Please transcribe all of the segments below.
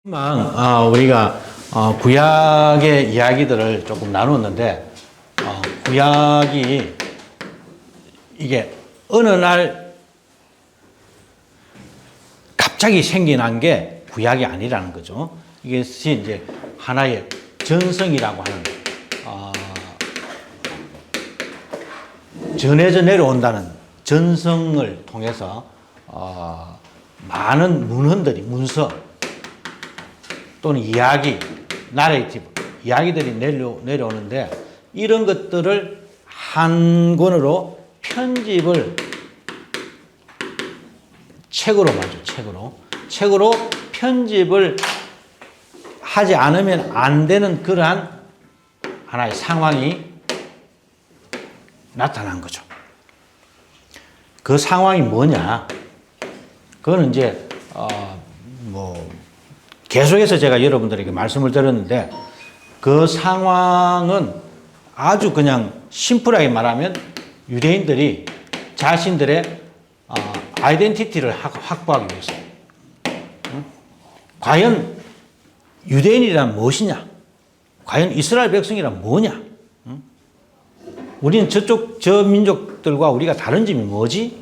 우리가 구약의 이야기들을 조금 나눴는데 구약이 이게 어느 날 갑자기 생겨난 게 구약이 아니라는 거죠. 이것이 이제 하나의 전성이라고 하는 전해져 내려온다는 전성을 통해서 많은 문서 또는 이야기, 나레이티브, 이야기들이 내려오는데 이런 것들을 한 권으로 편집을 책으로 편집을 하지 않으면 안 되는 그러한 하나의 상황이 나타난 거죠. 그 상황이 뭐냐? 그거는 이제 계속해서 제가 여러분들에게 말씀을 드렸는데 그 상황은 아주 그냥 심플하게 말하면 유대인들이 자신들의 아이덴티티를 확보하기 위해서 과연 유대인이란 무엇이냐? 과연 이스라엘 백성이란 뭐냐? 우리는 저 민족들과 우리가 다른 점이 뭐지?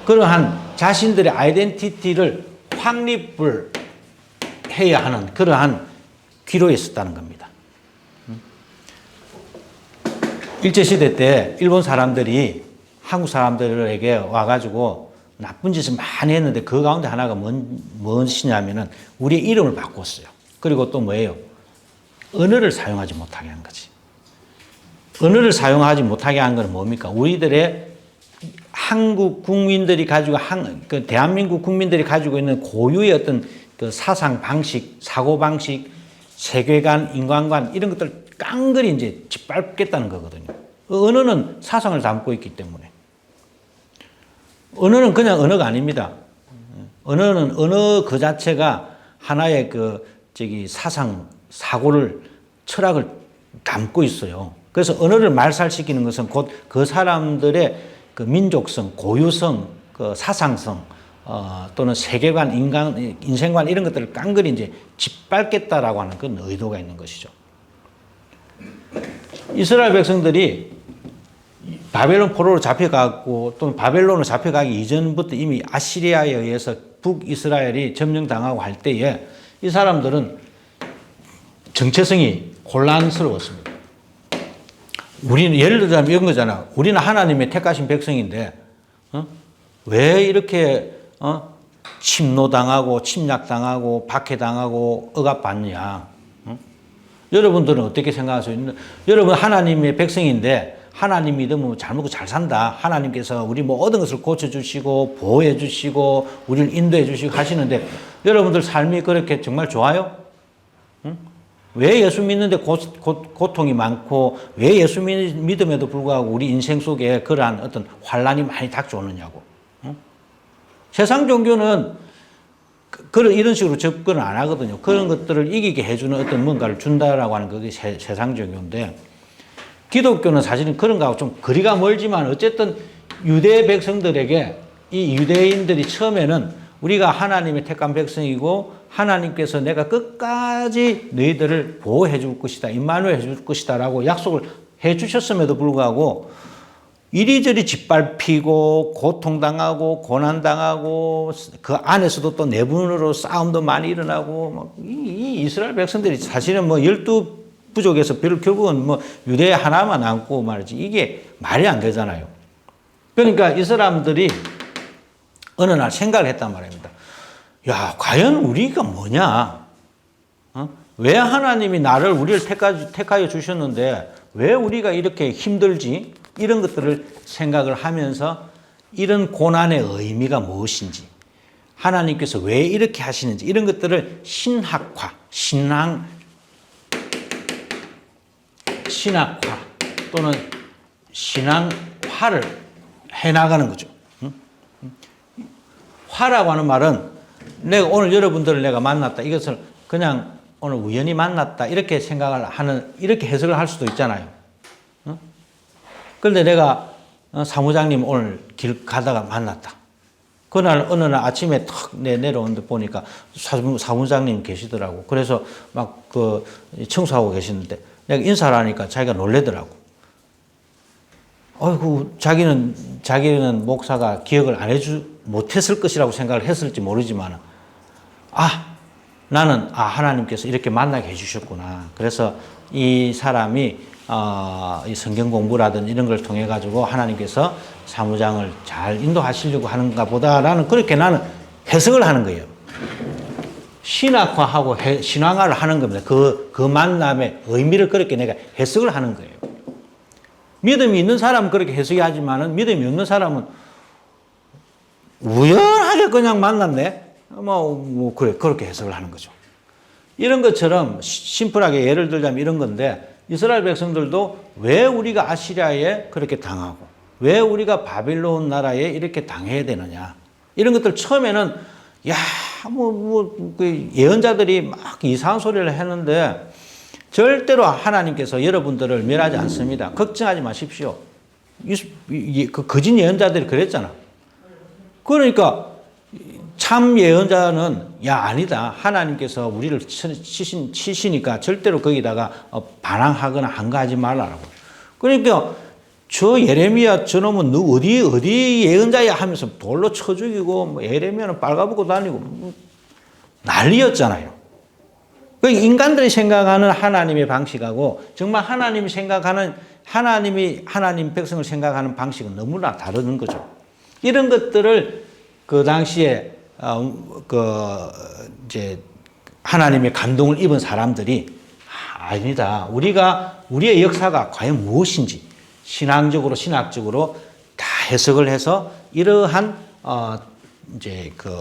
그러한 자신들의 아이덴티티를 확립을 해야 하는 그러한 기로에 있었다는 겁니다. 일제시대 때 일본 사람들이 한국 사람들에게 와가지고 나쁜 짓을 많이 했는데 그 가운데 하나가 무엇이냐면은 우리의 이름을 바꿨어요. 그리고 또 뭐예요? 언어를 사용하지 못하게 한 거지. 언어를 사용하지 못하게 한 건 뭡니까? 우리들의 한국 국민들이 가지고 대한민국 국민들이 가지고 있는 고유의 어떤 그 사상 방식, 사고 방식, 세계관, 인간관 이런 것들 깡그리 이제 짓밟겠다는 거거든요. 언어는 사상을 담고 있기 때문에. 언어는 그냥 언어가 아닙니다. 언어는 언어 그 자체가 하나의 사상, 사고를, 철학을 담고 있어요. 그래서 언어를 말살시키는 것은 곧 그 사람들의 그 민족성, 고유성, 그 사상성, 또는 세계관, 인생관 이런 것들을 깡그리 이제 짓밟겠다라고 하는 그런 의도가 있는 것이죠. 이스라엘 백성들이 바벨론 포로로 잡혀가고 또는 바벨론으로 잡혀가기 이전부터 이미 아시리아에 의해서 북이스라엘이 점령당하고 할 때에 이 사람들은 정체성이 혼란스러웠습니다. 우리는 예를 들자면 이런 거잖아. 우리는 하나님의 택하신 백성인데 왜 이렇게 침노당하고 침략당하고 박해당하고 억압받느냐. 여러분들은 어떻게 생각하세요? 여러분 하나님의 백성인데 하나님 믿으면 잘 먹고 잘 산다. 하나님께서 우리 모든 것을 고쳐주시고 보호해주시고 우리를 인도해주시고 하시는데 여러분들 삶이 그렇게 정말 좋아요? 왜 예수 믿는데 고통이 많고 왜 예수 믿음에도 불구하고 우리 인생 속에 그러한 어떤 환란이 많이 닥쳐오느냐고. 세상 종교는 이런 식으로 접근을 안 하거든요. 그런 것들을 이기게 해주는 어떤 뭔가를 준다라고 하는 그게 세상 종교인데 기독교는 사실은 그런 거하고 좀 거리가 멀지만 어쨌든 유대 백성들에게 이 유대인들이 처음에는 우리가 하나님의 택한 백성이고 하나님께서 내가 끝까지 너희들을 보호해 줄 것이다. 임마누엘 해 줄 것이다 라고 약속을 해 주셨음에도 불구하고 이리저리 짓밟히고 고통당하고 고난당하고 그 안에서도 또 내분으로 싸움도 많이 일어나고 이 이스라엘 백성들이 사실은 12부족에서 결국은 유대 하나만 남고 말이지 이게 말이 안 되잖아요. 그러니까 이 사람들이 어느 날 생각을 했단 말입니다. 야, 과연 우리가 뭐냐? 왜 하나님이 우리를 택하여 주셨는데 왜 우리가 이렇게 힘들지? 이런 것들을 생각을 하면서 이런 고난의 의미가 무엇인지, 하나님께서 왜 이렇게 하시는지 이런 것들을 신학화 또는 신앙화를 해나가는 거죠. 화라고 하는 말은 내가 오늘 여러분들을 내가 만났다. 이것을 그냥 오늘 우연히 만났다. 이렇게 이렇게 해석을 할 수도 있잖아요. 그런데 내가 사무장님 오늘 길 가다가 만났다. 그날 어느 날 아침에 탁 내려오는데 보니까 사무장님 계시더라고. 그래서 막 그 청소하고 계시는데 내가 인사를 하니까 자기가 놀래더라고. 어이구, 자기는 목사가 기억을 못했을 것이라고 생각을 했을지 모르지만, 나는, 하나님께서 이렇게 만나게 해주셨구나. 그래서 이 사람이, 이 성경 공부라든지 이런 걸 통해가지고 하나님께서 사무장을 잘 인도하시려고 하는가 보다라는 그렇게 나는 해석을 하는 거예요. 신학화하고 신앙화를 하는 겁니다. 그 만남의 의미를 그렇게 내가 해석을 하는 거예요. 믿음이 있는 사람은 그렇게 해석하지만은 믿음이 없는 사람은 우연하게 그냥 만났네? 그래, 그렇게 해석을 하는 거죠. 이런 것처럼 심플하게 예를 들자면 이런 건데, 이스라엘 백성들도 왜 우리가 아시리아에 그렇게 당하고, 왜 우리가 바빌론 나라에 이렇게 당해야 되느냐. 이런 것들 처음에는, 그 예언자들이 막 이상한 소리를 했는데, 절대로 하나님께서 여러분들을 멸하지 않습니다. 걱정하지 마십시오. 그 거짓 예언자들이 그랬잖아. 그러니까 참 예언자는 아니다. 하나님께서 우리를 치시니까 절대로 거기다가 반항하거나 한가하지 말라라고. 그러니까 저 예레미야 저놈은 너 어디 예언자야 하면서 돌로 쳐 죽이고 예레미야는 빨가벗고 다니고 난리였잖아요. 인간들이 생각하는 하나님의 방식하고 정말 하나님 백성을 생각하는 방식은 너무나 다른 거죠. 이런 것들을 그 당시에 이제 하나님의 감동을 입은 사람들이 아니다. 우리의 역사가 과연 무엇인지 신학적으로 다 해석을 해서 이러한 이제 그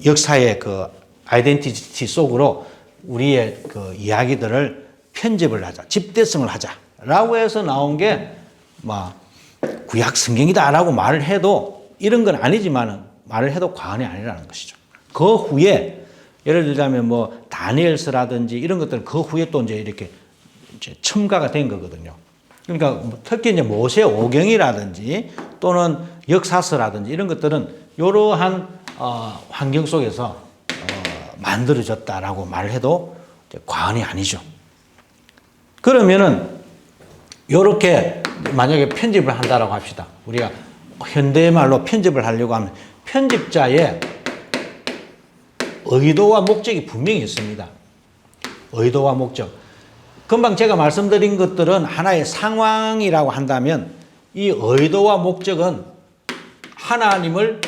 역사의 그 아이덴티티 속으로 우리의 그 이야기들을 편집을 하자, 집대성을 하자라고 해서 나온 게 구약 성경이다라고 말을 해도 이런 건 아니지만은 말을 해도 과언이 아니라는 것이죠. 그 후에 예를 들자면 다니엘서라든지 이런 것들은 그 후에 또 이제 이렇게 첨가가 된 거거든요. 그러니까 특히 이제 모세 오경이라든지 또는 역사서라든지 이런 것들은 이러한 환경 속에서 만들어졌다라고 말을 해도 과언이 아니죠. 그러면은 이렇게 만약에 편집을 한다라고 합시다. 우리가 현대말로 편집을 하려고 하면 편집자의 의도와 목적이 분명히 있습니다. 의도와 목적. 금방 제가 말씀드린 것들은 하나의 상황이라고 한다면 이 의도와 목적은 하나님을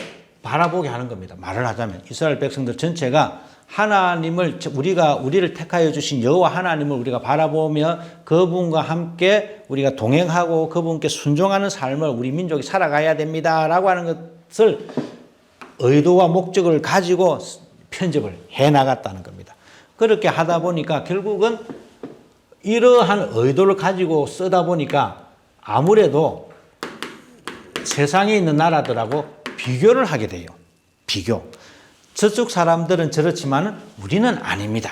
바라보게 하는 겁니다. 말을 하자면 이스라엘 백성들 전체가 우리를 택하여 주신 여호와 하나님을 우리가 바라보며 그분과 함께 우리가 동행하고 그분께 순종하는 삶을 우리 민족이 살아가야 됩니다라고 하는 것을 의도와 목적을 가지고 편집을 해 나갔다는 겁니다. 그렇게 하다 보니까 결국은 이러한 의도를 가지고 쓰다 보니까 아무래도 세상에 있는 나라들하고 비교를 하게 돼요. 비교. 저쪽 사람들은 저렇지만 우리는 아닙니다.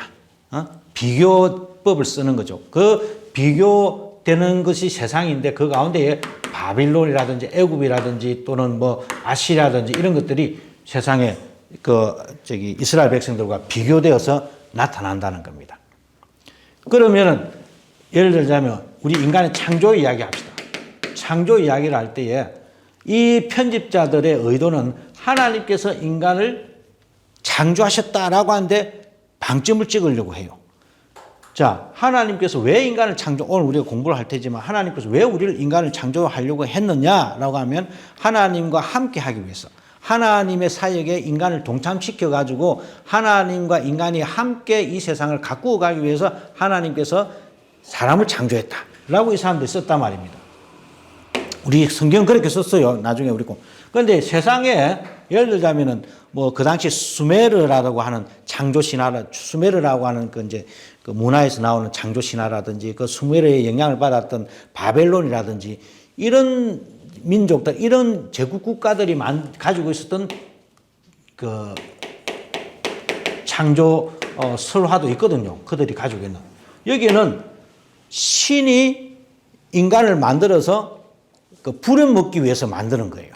비교법을 쓰는 거죠. 그 비교되는 것이 세상인데 그 가운데에 바빌론이라든지 애굽이라든지 또는 아시라든지 이런 것들이 세상에 이스라엘 백성들과 비교되어서 나타난다는 겁니다. 그러면은 예를 들자면 우리 인간의 창조 이야기 합시다. 창조 이야기를 할 때에 이 편집자들의 의도는 하나님께서 인간을 창조하셨다라고 하는데 방점을 찍으려고 해요. 자, 하나님께서 왜 인간을 오늘 우리가 공부를 할 테지만 하나님께서 왜 인간을 창조하려고 했느냐라고 하면 하나님과 함께 하기 위해서 하나님의 사역에 인간을 동참시켜가지고 하나님과 인간이 함께 이 세상을 가꾸어 가기 위해서 하나님께서 사람을 창조했다라고 이 사람들이 썼단 말입니다. 우리 성경 그렇게 썼어요. 나중에 우리 그런데 세상에 예를 들자면은 그 당시 수메르라고 하는 창조 신화라 수메르라고 하는 그 문화에서 나오는 창조 신화라든지 그 수메르의 영향을 받았던 바벨론이라든지 이런 민족들 이런 제국 국가들이 가지고 있었던 그 창조 설화도 있거든요. 그들이 가지고 있는 여기는 신이 인간을 만들어서 그 부려먹기 위해서 만드는 거예요.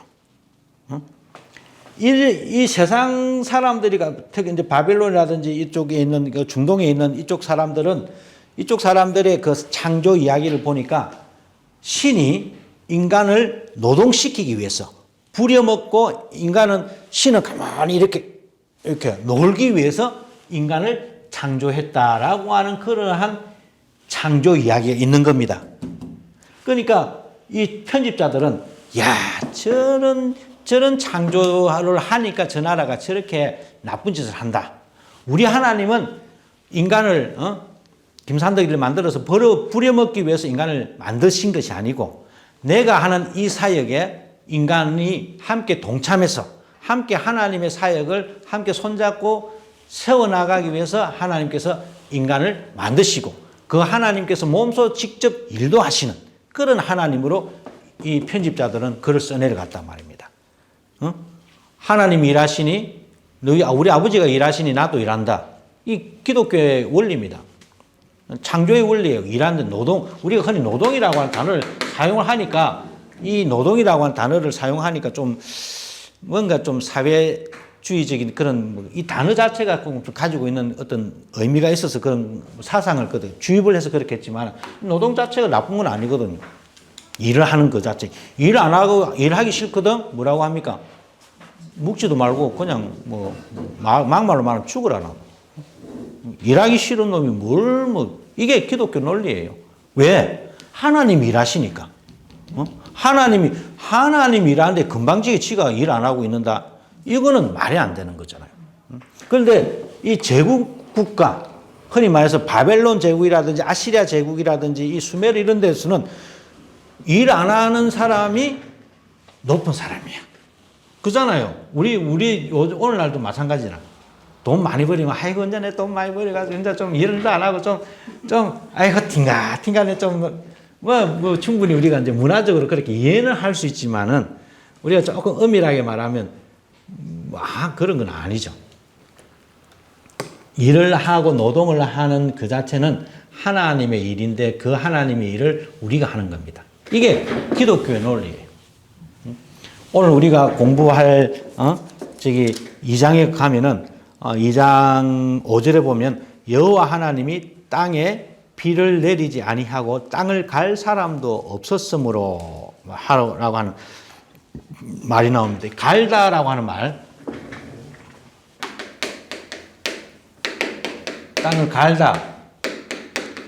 이 세상 사람들이, 특히 이제 바벨론이라든지 이쪽에 있는, 그 중동에 있는 이쪽 사람들의 그 창조 이야기를 보니까 신이 인간을 노동시키기 위해서 부려먹고 신은 가만히 이렇게 놀기 위해서 인간을 창조했다라고 하는 그러한 창조 이야기가 있는 겁니다. 그러니까 이 편집자들은 야, 저런 창조를 하니까 저 나라가 저렇게 나쁜 짓을 한다. 우리 하나님은 인간을 김산덕이를 만들어서 부려먹기 위해서 인간을 만드신 것이 아니고 내가 하는 이 사역에 인간이 함께 동참해서 함께 하나님의 사역을 함께 손잡고 세워나가기 위해서 하나님께서 인간을 만드시고 그 하나님께서 몸소 직접 일도 하시는 그런 하나님으로 이 편집자들은 글을 써내려갔단 말입니다. 하나님이 일하시니 우리 아버지가 일하시니 나도 일한다. 이 기독교의 원리입니다. 창조의 원리예요. 일하는 노동. 우리가 흔히 노동이라고 하는 단어를 사용을 하니까 이 노동이라고 하는 단어를 사용하니까 좀 뭔가 좀 사회주의적인 그런 이 단어 자체가 가지고 있는 어떤 의미가 있어서 그런 사상을 주입을 해서 그렇게 했지만 노동 자체가 나쁜 건 아니거든요. 일을 하는 것 자체. 일 안 하고 일하기 싫거든? 뭐라고 합니까? 묵지도 말고 그냥 막말로 말하면 죽으라나. 일하기 싫은 놈이 이게 기독교 논리예요. 왜? 하나님이 일하시니까. 하나님이 일하는데 금방지게 지가 일 안 하고 있는다. 이거는 말이 안 되는 거잖아요. 그런데 이 제국 국가, 흔히 말해서 바벨론 제국이라든지 아시리아 제국이라든지 이 수메르 이런 데서는 일 안 하는 사람이 높은 사람이야. 그잖아요. 우리 오늘날도 마찬가지잖아. 돈 많이 벌이면 아이고 언제 내 돈 많이 벌여가지고 이제 좀 일을 안 하고 아이고 팅가네 충분히 우리가 이제 문화적으로 그렇게 이해는 할 수 있지만은 우리가 조금 엄밀하게 말하면 그런 건 아니죠. 일을 하고 노동을 하는 그 자체는 하나님의 일인데 그 하나님의 일을 우리가 하는 겁니다. 이게 기독교의 논리예요. 오늘 우리가 공부할 2장에 가면은 2장 5절에 보면 여호와 하나님이 땅에 비를 내리지 아니하고 땅을 갈 사람도 없었으므로 하라고 하는 말이 나옵니다. 갈다라고 하는 말, 땅을 갈다,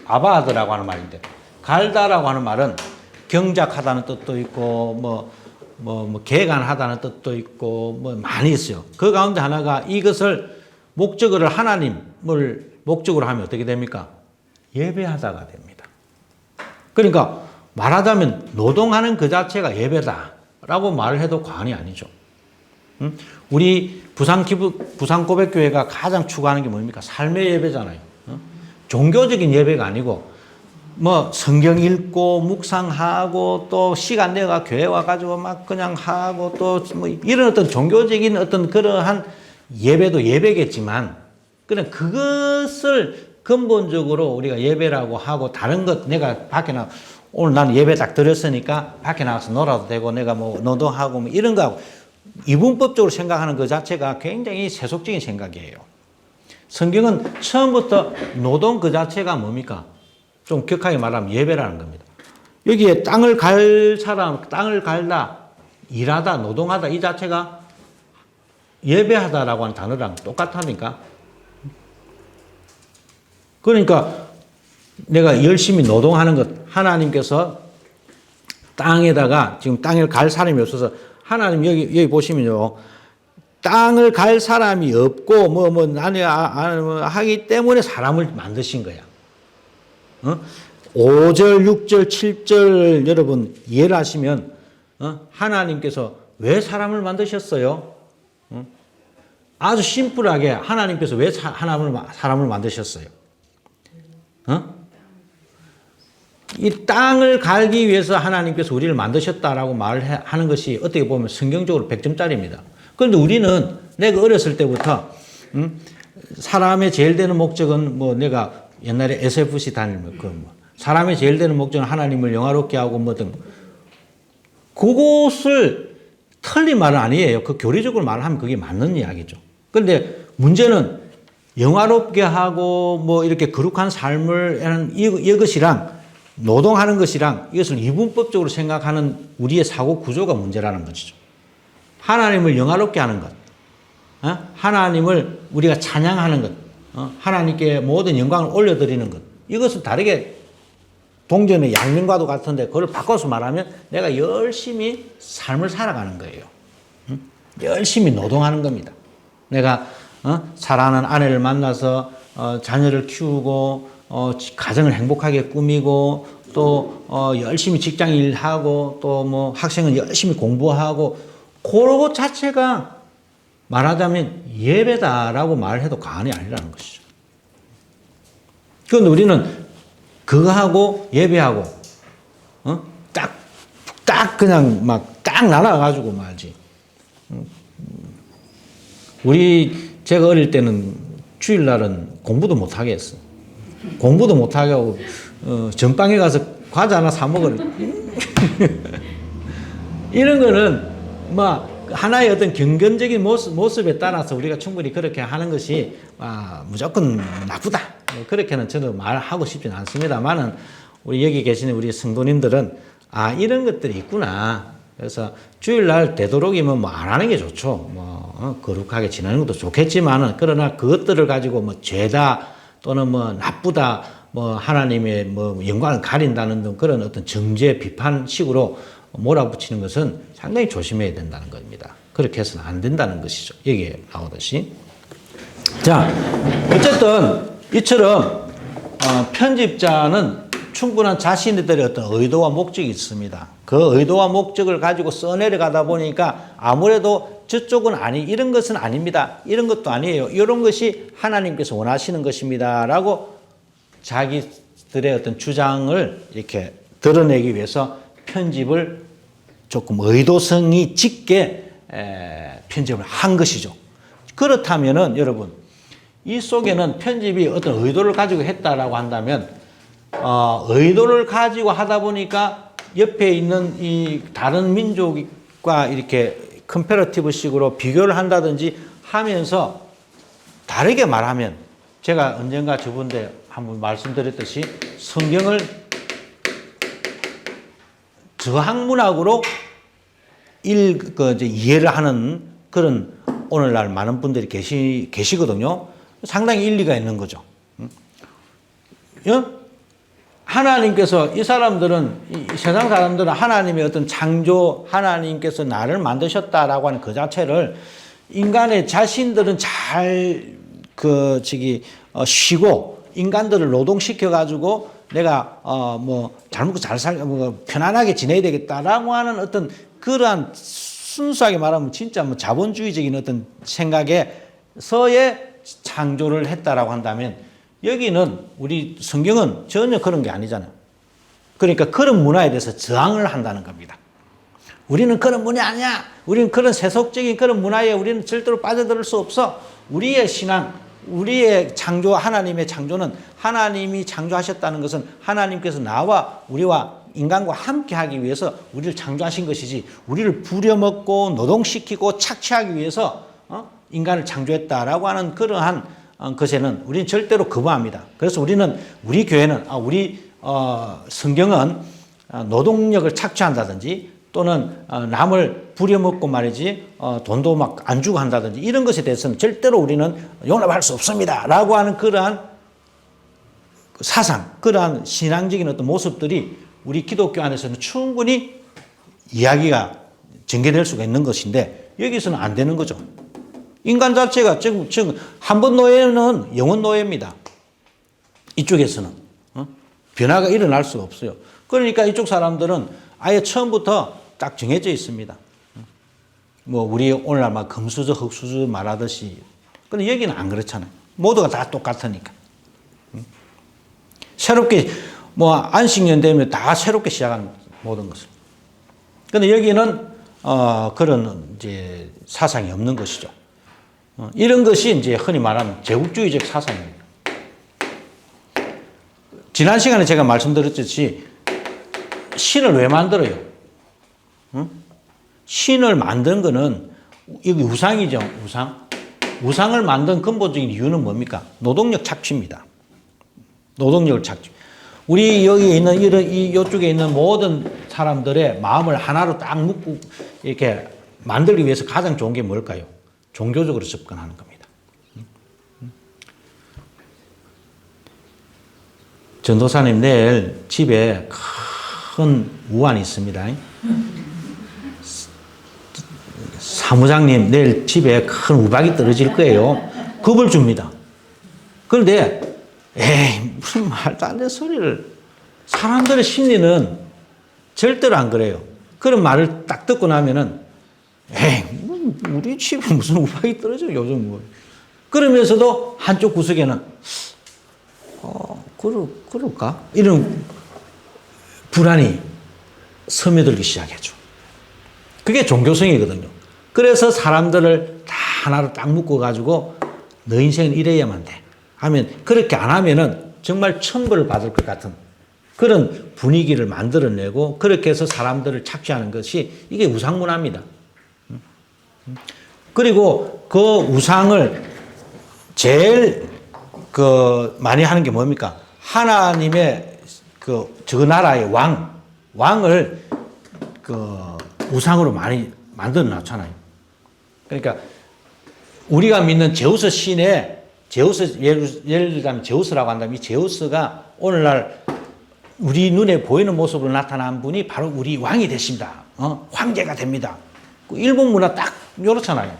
아바드라고 하는 말인데 갈다라고 하는 말은 경작하다는 뜻도 있고 개간하다는 뜻도 있고 많이 있어요. 그 가운데 하나가 이것을 하나님을 목적으로 하면 어떻게 됩니까? 예배하다가 됩니다. 그러니까 말하자면 노동하는 그 자체가 예배다라고 말을 해도 과언이 아니죠. 우리 부산고백교회가 가장 추구하는 게 뭡니까? 삶의 예배잖아요. 종교적인 예배가 아니고 성경 읽고 묵상하고 또 시간 내가 교회 와가지고 막 그냥 하고 또 이런 어떤 종교적인 어떤 그러한 예배도 예배겠지만 그냥 그것을 근본적으로 우리가 예배라고 하고 다른 것 내가 밖에 오늘 나는 예배 딱 드렸으니까 밖에 나가서 놀아도 되고 내가 노동하고 이런 거하고 이분법적으로 생각하는 그 자체가 굉장히 세속적인 생각이에요. 성경은 처음부터 노동 그 자체가 뭡니까? 좀 격하게 말하면 예배라는 겁니다. 여기에 땅을 갈 사람, 땅을 갈다, 일하다, 노동하다 이 자체가 예배하다라고 하는 단어랑 똑같다니까. 그러니까 내가 열심히 노동하는 것, 하나님께서 땅에다가 지금 땅을 갈 사람이 없어서 하나님 여기 보시면요. 땅을 갈 사람이 없고 나는 하기 때문에 사람을 만드신 거야. 5절, 6절, 7절 여러분 이해를 하시면 하나님께서 왜 사람을 만드셨어요? 아주 심플하게 하나님께서 왜 사람을 만드셨어요? 이 땅을 갈기 위해서 하나님께서 우리를 만드셨다라고 말하는 것이 어떻게 보면 성경적으로 100점짜리입니다. 그런데 우리는 내가 어렸을 때부터 사람의 제일 되는 목적은 내가 옛날에 SFC 다니면 사람의 제일 되는 목적은 하나님을 영화롭게 하고 그것을 틀린 말은 아니에요. 그 교리적으로 말하면 그게 맞는 이야기죠. 그런데 문제는 영화롭게 하고 뭐 이렇게 거룩한 삶을 하는 이것이랑 노동하는 것이랑 이것을 이분법적으로 생각하는 우리의 사고 구조가 문제라는 것이죠. 하나님을 영화롭게 하는 것, 하나님을 우리가 찬양하는 것, 하나님께 모든 영광을 올려드리는 것, 이것은 다르게 동전의 양면과도 같은데 그걸 바꿔서 말하면 내가 열심히 삶을 살아가는 거예요. 열심히 노동하는 겁니다. 내가 사랑하는 아내를 만나서 자녀를 키우고 가정을 행복하게 꾸미고 또 열심히 직장 일하고 또 뭐 학생은 열심히 공부하고 그거 자체가 말하자면 예배다라고 말해도 과언이 아니라는 것이죠. 그런데 우리는 그거하고 예배하고 딱 그냥 막 딱 나눠가지고 말지. 제가 어릴 때는 주일날은 공부도 못하게 했어. 공부도 못하게 하고 전방에 가서 과자 하나 사 먹으러 이런 거는 막 하나의 어떤 경건적인 모습에 따라서 우리가 충분히 그렇게 하는 것이 무조건 나쁘다. 그렇게는 저는 말하고 싶지는 않습니다만은 우리 여기 계시는 우리 성도님들은 이런 것들이 있구나. 그래서 주일날 되도록이면 뭐 안 하는 게 좋죠. 거룩하게 지내는 것도 좋겠지만은 그러나 그것들을 가지고 뭐 죄다 또는 뭐 나쁘다 뭐 하나님의 뭐 영광을 가린다는 등 그런 어떤 정죄 비판식으로 몰아붙이는 것은 상당히 조심해야 된다는 겁니다. 그렇게 해서는 안 된다는 것이죠. 여기에 나오듯이. 자, 어쨌든 이처럼 편집자는 충분한 자신들의 어떤 의도와 목적이 있습니다. 그 의도와 목적을 가지고 써내려가다 보니까 아무래도 저쪽은 이런 것은 아닙니다. 이런 것도 아니에요. 이런 것이 하나님께서 원하시는 것입니다. 라고 자기들의 어떤 주장을 이렇게 드러내기 위해서 편집을 조금 의도성이 짙게 편집을 한 것이죠. 그렇다면은 여러분, 이 속에는 편집이 어떤 의도를 가지고 했다라고 한다면 의도를 가지고 하다 보니까 옆에 있는 이 다른 민족과 이렇게 컴패러티브 식으로 비교를 한다든지 하면서 다르게 말하면 제가 언젠가 저번에 한번 말씀드렸듯이 성경을 저학문학으로 이해를 하는 그런 오늘날 많은 분들이 계시거든요. 상당히 일리가 있는 거죠. 하나님께서 이 사람들은 이 세상 사람들은 하나님의 어떤 창조 하나님께서 나를 만드셨다라고 하는 그 자체를 인간의 자신들은 잘 쉬고 인간들을 노동시켜 가지고 내가 잘 먹고 잘 살고 편안하게 지내야 되겠다라고 하는 어떤 그러한 순수하게 말하면 진짜 자본주의적인 어떤 생각에서의 창조를 했다라고 한다면 여기는 우리 성경은 전혀 그런 게 아니잖아요. 그러니까 그런 문화에 대해서 저항을 한다는 겁니다. 우리는 그런 문화 아니야. 우리는 그런 세속적인 그런 문화에 우리는 절대로 빠져들 수 없어. 우리의 신앙, 우리의 창조, 하나님의 창조는 하나님이 창조하셨다는 것은 하나님께서 나와 우리와 인간과 함께 하기 위해서 우리를 창조하신 것이지 우리를 부려먹고 노동시키고 착취하기 위해서 인간을 창조했다라고 하는 그러한 것에는 우리는 절대로 거부합니다. 그래서 우리 교회는, 성경은 노동력을 착취한다든지 또는 남을 부려먹고 말이지 돈도 막 안 주고 한다든지 이런 것에 대해서는 절대로 우리는 용납할 수 없습니다. 라고 하는 그러한 사상, 그러한 신앙적인 어떤 모습들이 우리 기독교 안에서는 충분히 이야기가 전개될 수가 있는 것인데 여기서는 안 되는 거죠. 인간 자체가 지금 한 번 노예는 영원 노예입니다. 이쪽에서는 변화가 일어날 수가 없어요. 그러니까 이쪽 사람들은 아예 처음부터 딱 정해져 있습니다. 우리 오늘날 막 금수저, 흙수저 말하듯이. 근데 여기는 안 그렇잖아요. 모두가 다 똑같으니까. 새롭게 안식년 되면 다 새롭게 시작한 모든 것을. 근데 여기는 그런 이제 사상이 없는 것이죠. 이런 것이 이제 흔히 말하는 제국주의적 사상입니다. 지난 시간에 제가 말씀드렸듯이 신을 왜 만들어요? 신을 만든 거는 여기 우상이죠. 우상을 만든 근본적인 이유는 뭡니까? 노동력 착취입니다. 노동력을 착취. 우리 여기 있는 이쪽에 있는 모든 사람들의 마음을 하나로 딱 묶고 이렇게 만들기 위해서 가장 좋은 게 뭘까요? 종교적으로 접근하는 겁니다. 전도사님 내일 집에 큰 우환이 있습니다. 사무장님 내일 집에 큰 우박이 떨어질 거예요. 겁을 줍니다. 그런데 에이 무슨 말도 안 되는 소리를, 사람들의 심리는 절대로 안 그래요. 그런 말을 딱 듣고 나면은 에이 우리 집에 무슨 우박이 떨어져 요즘 뭐. 그러면서도 한쪽 구석에는 그럴까? 이런 불안이 스며들기 시작했죠. 그게 종교성이거든요. 그래서 사람들을 다 하나로 딱 묶어가지고 너 인생은 이래야만 돼 하면, 그렇게 안 하면은 정말 천벌을 받을 것 같은 그런 분위기를 만들어내고, 그렇게 해서 사람들을 착취하는 것이 이게 우상문화입니다. 그리고 그 우상을 제일 많이 하는 게 뭡니까? 하나님의 저 나라의 왕을 우상으로 많이 만들어 놨잖아요. 그러니까 우리가 믿는 제우스 신의 예를 들자면 제우스라고 한다면, 이 제우스가 오늘날 우리 눈에 보이는 모습으로 나타난 분이 바로 우리 왕이 되십니다. 황제가 됩니다. 일본 문화 딱 이렇잖아요.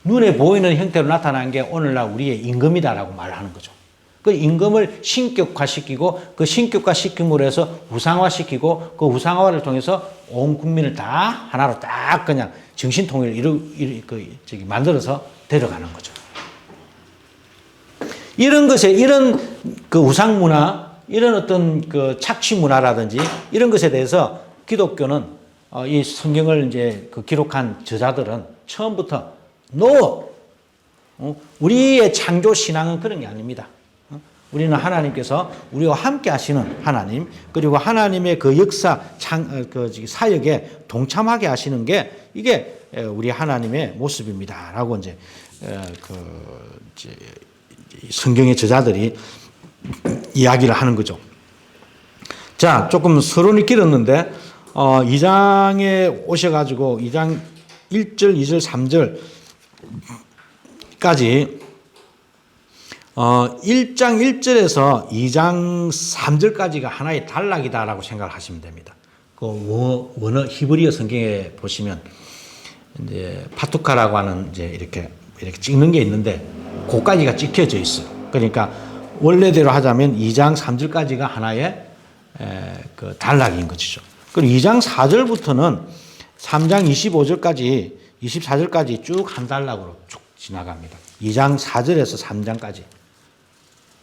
눈에 보이는 형태로 나타난 게 오늘날 우리의 임금이다라고 말하는 거죠. 그 임금을 신격화시키고, 그 신격화시킴으로 해서 우상화시키고, 그 우상화를 통해서 온 국민을 다 하나로 딱 그냥 정신통일을 만들어서 데려가는 거죠. 이런 것에, 이런 그 우상문화, 이런 어떤 그 착취문화라든지 이런 것에 대해서 기독교는 이 성경을 이제 기록한 저자들은 처음부터 우리의 창조 신앙은 그런 게 아닙니다. 우리는 하나님께서 우리와 함께 하시는 하나님, 그리고 하나님의 그 역사, 사역에 동참하게 하시는 게 이게 우리 하나님의 모습입니다. 라고 이제 성경의 저자들이 이야기를 하는 거죠. 자, 조금 서론이 길었는데, 2장에 오셔가지고 2장 1절, 2절, 3절까지 1장 1절에서 2장 3절까지가 하나의 단락이다라고 생각을 하시면 됩니다. 그 원어 히브리어 성경에 보시면 이제 파투카라고 하는 이제 이렇게 찍는 게 있는데, 그까지가 찍혀져 있어요. 그러니까 원래대로 하자면 2장 3절까지가 하나의 그 단락인 것이죠. 그리고 2장 4절부터는 3장 25절까지 24절까지 쭉 한 단락으로 쭉 지나갑니다. 2장 4절에서 3장까지.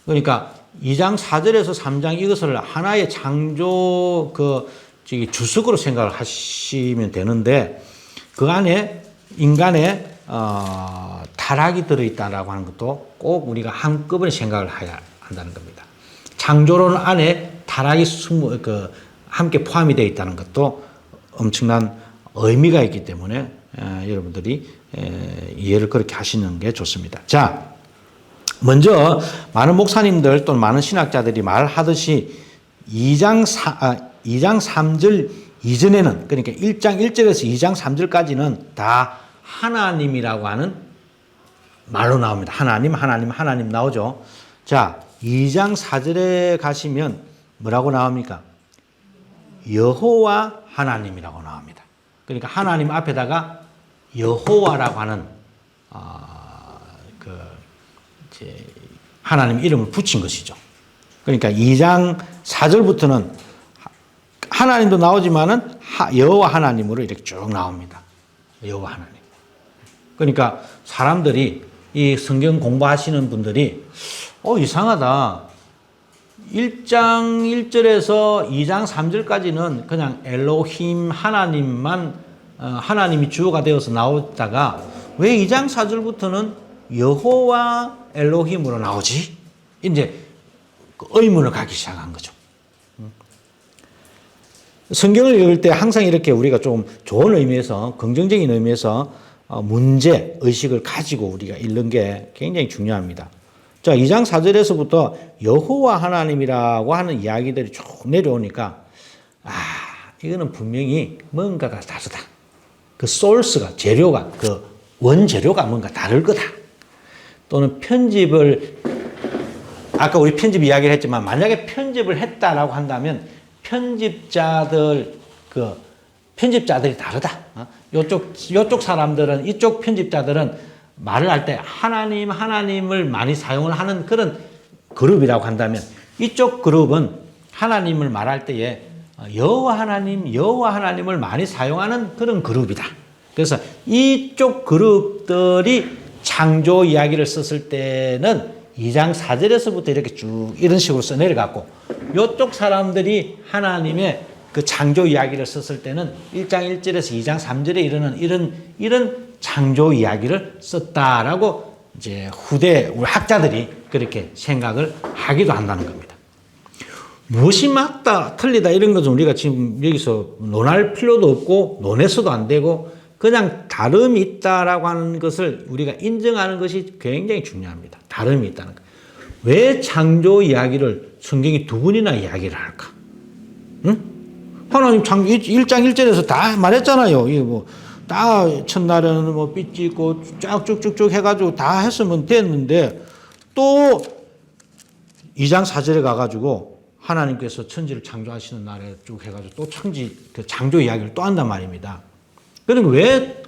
그러니까 2장 4절에서 3장 이것을 하나의 창조 주석으로 생각을 하시면 되는데, 그 안에 인간의 타락이 들어있다라고 하는 것도 꼭 우리가 한꺼번에 생각을 해야 한다는 겁니다. 창조론 안에 타락이 함께 포함이 되어 있다는 것도 엄청난 의미가 있기 때문에 여러분들이 이해를 그렇게 하시는 게 좋습니다. 자, 먼저 많은 목사님들 또는 많은 신학자들이 말하듯이 2장 3절 이전에는, 그러니까 1장 1절에서 2장 3절까지는 다 하나님이라고 하는 말로 나옵니다. 하나님 나오죠. 자, 2장 4절에 가시면 뭐라고 나옵니까? 여호와 하나님이라고 나옵니다. 그러니까 하나님 앞에다가 여호와라고 하는 하나님 이름을 붙인 것이죠. 그러니까 2장 4절부터는 하나님도 나오지만은 여호와 하나님으로 이렇게 쭉 나옵니다. 여호와 하나님. 그러니까 사람들이, 이 성경 공부하시는 분들이 이상하다. 1장 1절에서 2장 3절까지는 그냥 엘로힘 하나님만, 하나님이 주어가 되어서 나오다가 왜 2장 4절부터는 여호와 엘로힘으로 나오지? 이제 의문을 갖기 시작한 거죠. 성경을 읽을 때 항상 이렇게 우리가 좀 좋은 의미에서, 긍정적인 의미에서 문제, 의식을 가지고 우리가 읽는 게 굉장히 중요합니다. 자, 2장 4절에서부터 여호와 하나님이라고 하는 이야기들이 쭉 내려오니까, 이거는 분명히 뭔가가 다르다. 그 소스가, 재료가, 그 원재료가 뭔가 다를 거다. 또는 편집을, 아까 우리 편집 이야기를 했지만, 만약에 편집을 했다라고 한다면, 편집자들이 다르다. 요쪽 사람들은, 이쪽 편집자들은 말을 할 때 하나님을 많이 사용을 하는 그런 그룹이라고 한다면, 이쪽 그룹은 하나님을 말할 때에 여호와 하나님을 많이 사용하는 그런 그룹이다. 그래서 이쪽 그룹들이 창조 이야기를 썼을 때는 2장 4절에서부터 이렇게 쭉 이런 식으로 써내려갔고, 이쪽 사람들이 하나님의 그 창조 이야기를 썼을 때는 1장 1절에서 2장 3절에 이르는 이런 창조 이야기를 썼다라고 이제 후대 우리 학자들이 그렇게 생각을 하기도 한다는 겁니다. 무엇이 맞다, 틀리다 이런 것은 우리가 지금 여기서 논할 필요도 없고 논해서도 안 되고 그냥 다름이 있다라고 하는 것을 우리가 인정하는 것이 굉장히 중요합니다. 다름이 있다는 것. 왜 창조 이야기를 성경이 두 번이나 이야기를 할까? 응? 하나님 창조 1장 1절에서 다 말했잖아요. 이게 뭐 다 첫날에는 뭐 빛이 있고 쫙 쭉쭉쭉 해가지고 다 했으면 됐는데 또 2장 4절에 가가지고 하나님께서 천지를 창조하시는 날에 쭉 해가지고 또 그 창조 이야기를 또 한단 말입니다. 그러니까 왜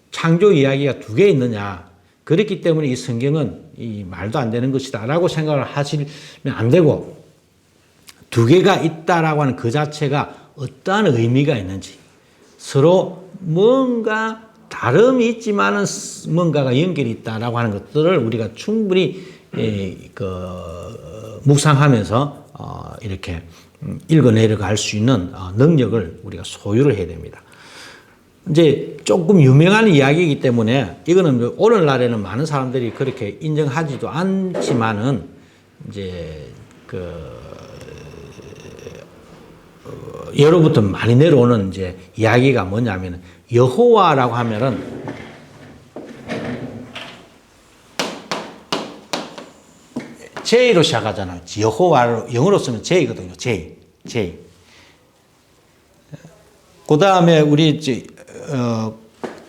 창조 이야기가 두 개 있느냐? 그렇기 때문에 이 성경은 이 말도 안 되는 것이다 라고 생각을 하시면 안 되고, 두 개가 있다라고 하는 그 자체가 어떠한 의미가 있는지, 서로 뭔가 다름이 있지만은 뭔가가 연결이 있다라고 하는 것들을 우리가 충분히 묵상하면서 이렇게 읽어내려갈 수 있는 능력을 우리가 소유를 해야 됩니다. 이제 조금 유명한 이야기이기 때문에 이거는 오늘날에는 많은 사람들이 그렇게 인정하지도 않지만은 이제 예로부터 많이 내려오는 이제 이야기가 뭐냐면, 여호와라고 하면은 J로 시작하잖아요. 여호와로 영어로 쓰면 J거든요. J. 그 다음에 우리 이제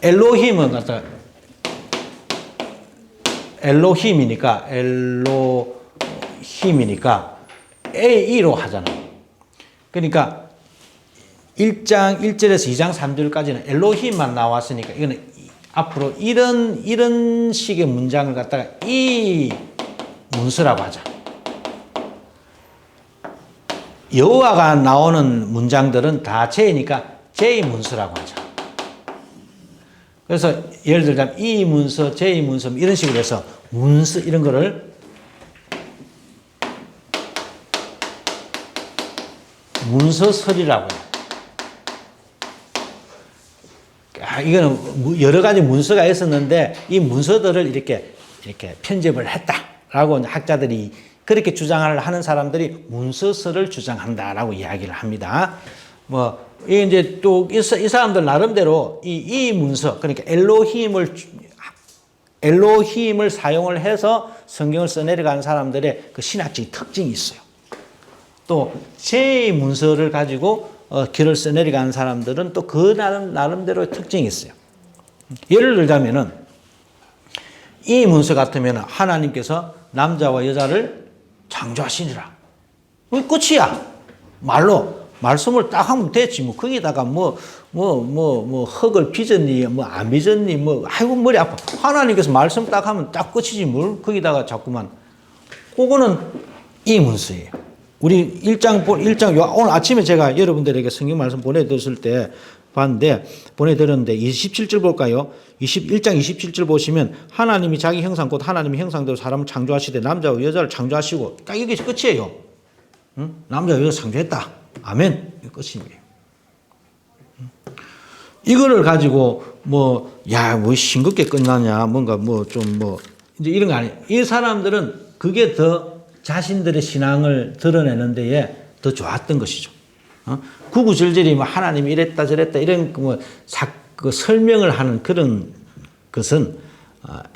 엘로힘은 갖다 엘로힘이니까 AE로 하잖아요. 그러니까 1장 1절에서 2장 3절까지는 엘로힘만 나왔으니까 이거는 앞으로 이런 식의 문장을 갖다가 이 문서라고 하자. 여호와가 나오는 문장들은 다 J니까 J 문서라고 하자. 그래서 예를 들자면 이 문서, J 문서 이런 식으로 해서 문서 이런 거를 문서설이라고 해요. 이거는 여러 가지 문서가 있었는데 이 문서들을 이렇게 편집을 했다라고 학자들이 그렇게 주장을 하는 사람들이 문서설을 주장한다라고 이야기를 합니다. 이 이제 또 이 사람들 나름대로 이 문서, 그러니까 엘로힘을 사용을 해서 성경을 써내려가는 사람들의 그 신학적인 특징이 있어요. 또 제 문서를 가지고 글을 써내려가는 사람들은 또 그 나름대로의 특징이 있어요. 예를 들자면은 이 문서 같으면 하나님께서 남자와 여자를 창조하시니라. 끝이야. 말씀을 딱 하면 됐지. 거기다가 흙을 빚었니, 안 빚었니, 아이고, 머리 아파. 하나님께서 말씀 딱 하면 딱 끝이지. 뭘 거기다가 자꾸만. 그거는 이 문서예요. 우리 1장, 오늘 아침에 제가 여러분들에게 성경 말씀 보내드렸을 때 보내드렸는데 27절 볼까요? 1장 27절 보시면 하나님이 자기 형상 곧 하나님의 형상대로 사람을 창조하시되 남자와 여자를 창조하시고, 딱 이게 끝이에요. 응? 남자와 여자 창조했다. 아멘. 이게 끝입니다. 이거를 가지고 싱겁게 끝나냐, 이제 이런 거 아니에요. 이 사람들은 그게 더 자신들의 신앙을 드러내는 데에 더 좋았던 것이죠. 구구절절히 뭐 하나님이 이랬다 저랬다 이런 그 설명을 하는 그런 것은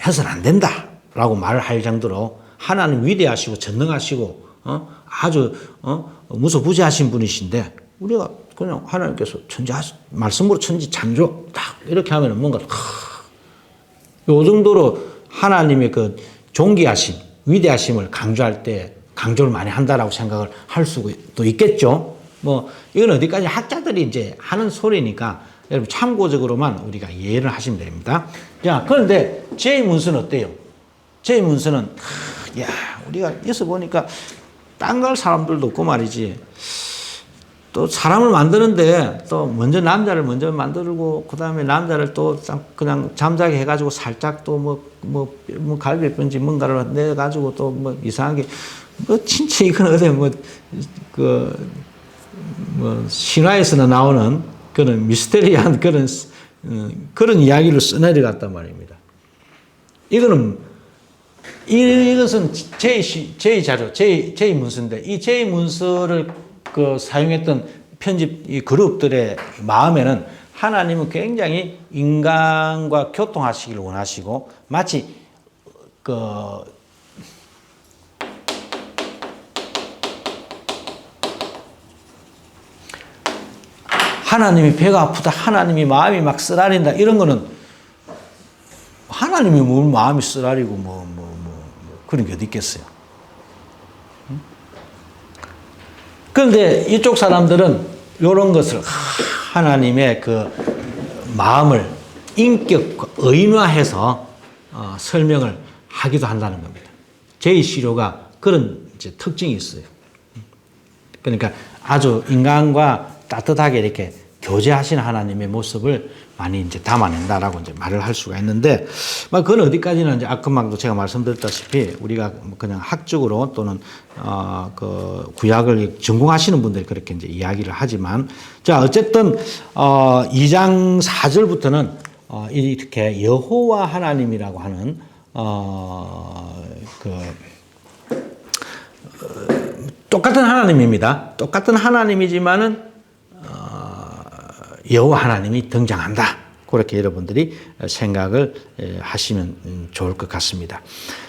해서는 안 된다라고 말을 할 정도로 하나님 위대하시고 전능하시고 아주 무소부지하신 분이신데 우리가 그냥 하나님께서 말씀으로 천지 창조 딱 이렇게 하면 뭔가 요 정도로 하나님의 그 존귀하심, 위대하심을 강조할 때 강조를 많이 한다라고 생각을 할 수도 있겠죠. 뭐 이건 어디까지 학자들이 이제 하는 소리니까 여러분 참고적으로만 우리가 이해를 하시면 됩니다. 자, 그런데 제2문서는 어때요? 제2문서는 야, 우리가 여기서 보니까 땅 갈 사람들도 없고 말이지. 또 사람을 만드는데 또 먼저 남자를 먼저 만들고 그다음에 남자를 또 그냥 잠자게 해가지고 살짝 또 뭐 갈비뼈인지 뭔가를 내가지고 또 뭐 이상하게 진짜 이건 어디 신화에서나 나오는 그런 미스테리한 그런 이야기를 써내려갔단 말입니다. 이것은 제2자료, 제2문서인데 이 제2문서를 사용했던 편집 이 그룹들의 마음에는 하나님은 굉장히 인간과 교통하시기를 원하시고 마치 하나님이 배가 아프다, 하나님이 마음이 막 쓰라린다 이런 거는 하나님이 뭘 마음이 쓰라리고 그런 게 어디 있겠어요. 그런데 이쪽 사람들은 이런 것을 하나님의 그 마음을 인격과 의인화해서 설명을 하기도 한다는 겁니다. 제2시료가 그런 이제 특징이 있어요. 그러니까 아주 인간과 따뜻하게 이렇게 교제하시는 하나님의 모습을 많이 이제 담아낸다라고 이제 말을 할 수가 있는데, 그건 어디까지는 이제 아까도 제가 말씀드렸다시피 우리가 그냥 학적으로 또는 그 구약을 전공하시는 분들이 그렇게 이제 이야기를 하지만, 자 어쨌든 2장 4절부터는 이렇게 여호와 하나님이라고 하는 똑같은 하나님입니다. 똑같은 하나님이지만은 여호와 하나님이 등장한다. 그렇게 여러분들이 생각을 하시면 좋을 것 같습니다.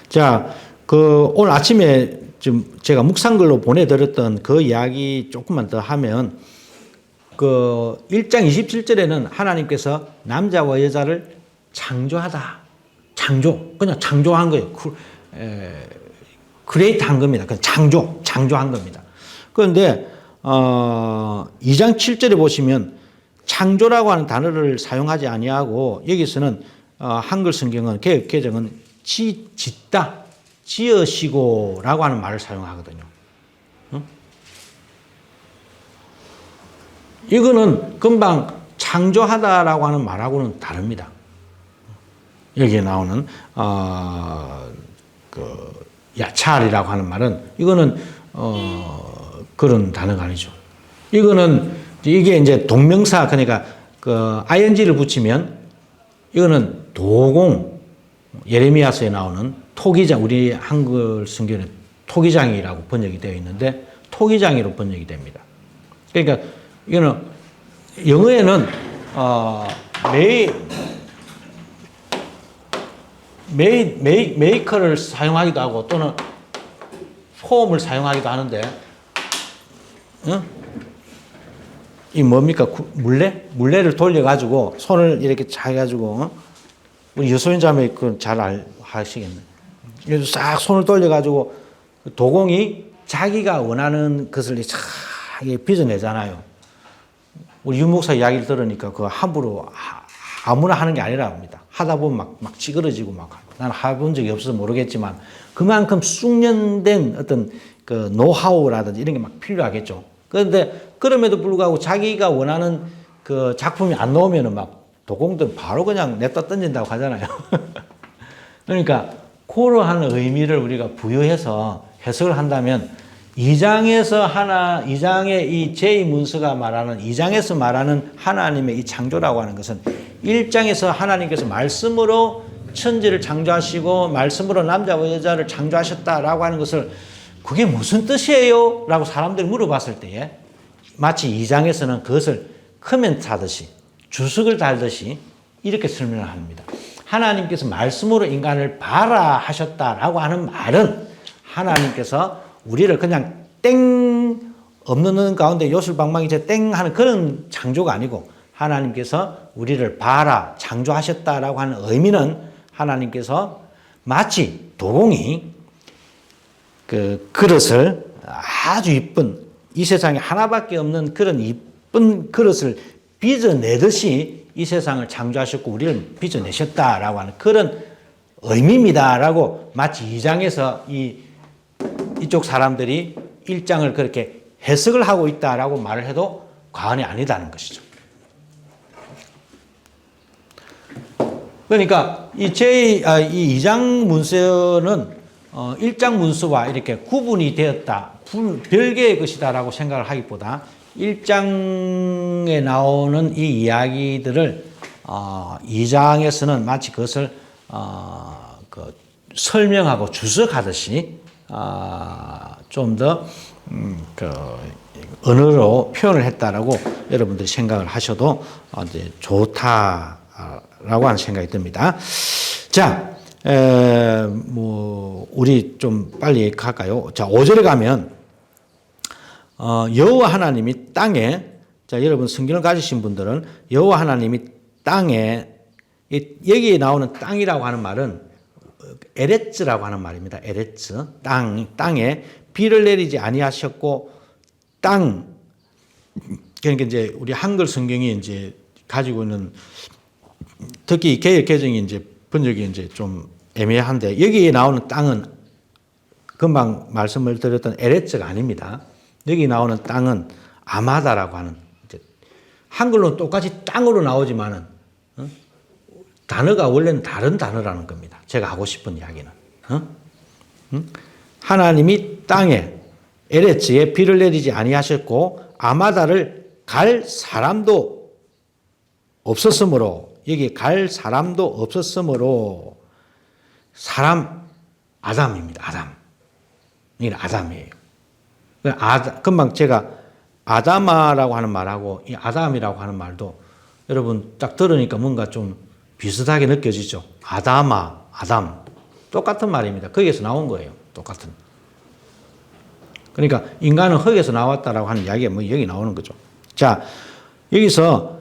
자, 오늘 아침에 좀 제가 묵상글로 보내드렸던 그 이야기 조금만 더 하면, 1장 27절에는 하나님께서 남자와 여자를 창조하다. 그냥 창조한 거예요. 크리에이트 한 겁니다. 그냥 창조한 겁니다. 그런데, 2장 7절에 보시면 창조라고 하는 단어를 사용하지 아니하고 여기서는 한글 성경은 개역 개정은 짓다, 지으시고라고 하는 말을 사용하거든요. 이거는 금방 창조하다라고 하는 말하고는 다릅니다. 여기에 나오는 야찰이라고 하는 말은 이거는 그런 단어가 아니죠. 이게 이제 동명사, 그러니까 ing를 붙이면 이거는 도공, 예레미야서에 나오는 토기장, 우리 한글 성경에 토기장이라고 번역이 되어 있는데 토기장이로 번역이 됩니다. 그러니까 이거는 영어에는 메이커를 사용하기도 하고 또는 폼을 사용하기도 하는데, 이 뭡니까? 물레를 돌려가지고 손을 이렇게 차가지고, 우리 여소인 자매 그건 잘 하시겠네. 그래서 싹 손을 돌려가지고 도공이 자기가 원하는 것을 쫙 빚어내잖아요. 우리 윤 목사 이야기를 들으니까 그 함부로 아무나 하는 게 아니라 합니다. 하다 보면 막 찌그러지고 나는 해본 적이 없어서 모르겠지만 그만큼 숙련된 어떤 그 노하우라든지 이런 게 막 필요하겠죠. 그런데 그럼에도 불구하고 자기가 원하는 그 작품이 안 나오면은 막 도공들 바로 그냥 냅다 던진다고 하잖아요. 그러니까 그러한 의미를 우리가 부여해서 해석을 한다면 2장의 이 제2문서가 말하는 2장에서 말하는 하나님의 이 창조라고 하는 것은 1장에서 하나님께서 말씀으로 천지를 창조하시고 말씀으로 남자와 여자를 창조하셨다라고 하는 것을 그게 무슨 뜻이에요? 라고 사람들이 물어봤을 때에 마치 2장에서는 그것을 커멘트 하듯이 주석을 달듯이 이렇게 설명을 합니다. 하나님께서 말씀으로 인간을 발아하셨다라고 하는 말은 하나님께서 우리를 그냥 땡 없는 가운데 요술방망이 땡 하는 그런 창조가 아니고 하나님께서 우리를 발아 창조하셨다라고 하는 의미는 하나님께서 마치 도공이 그 그릇을 아주 이쁜 이 세상에 하나밖에 없는 그런 이쁜 그릇을 빚어내듯이 이 세상을 창조하셨고 우리를 빚어내셨다라고 하는 그런 의미입니다라고 마치 2장에서 이쪽 사람들이 1장을 그렇게 해석을 하고 있다라고 말을 해도 과언이 아니다는 것이죠. 그러니까 이 2장 문서는 1장 문서와 이렇게 구분이 되었다. 별개의 것이다라고 생각을 하기보다 1장에 나오는 이 이야기들을 2장에서는 마치 그것을 설명하고 주석하듯이 좀 더 언어로 표현을 했다라고 여러분들이 생각을 하셔도 이제 좋다라고 하는 생각이 듭니다. 자, 우리 좀 빨리 갈까요? 자, 5절에 가면 여호와 하나님이 땅에, 자, 여러분 성경을 가지신 분들은 여호와 하나님이 땅에, 여기에 나오는 땅이라고 하는 말은 에레츠라고 하는 말입니다. 에레츠, 땅에 비를 내리지 아니하셨고 그러니까 이제 우리 한글 성경이 이제 가지고 있는 특히 개역 개정이 이제 번역이 이제 좀 애매한데 여기에 나오는 땅은 금방 말씀을 드렸던 에레츠가 아닙니다. 여기 나오는 땅은 아마다라고 하는 한글로는 똑같이 땅으로 나오지만은 단어가 원래는 다른 단어라는 겁니다. 제가 하고 싶은 이야기는 하나님이 땅에 에레츠에 비를 내리지 아니하셨고 아마다를 갈 사람도 없었으므로 여기 갈 사람도 없었으므로 사람 아담입니다. 아담. 이게 아담이에요. 금방 제가 아담아라고 하는 말하고 이 아담이라고 하는 말도 여러분 딱 들으니까 뭔가 좀 비슷하게 느껴지죠. 아담아, 아담. 똑같은 말입니다. 거기에서 나온 거예요. 똑같은. 그러니까 인간은 흙에서 나왔다라고 하는 이야기가 여기 나오는 거죠. 자, 여기서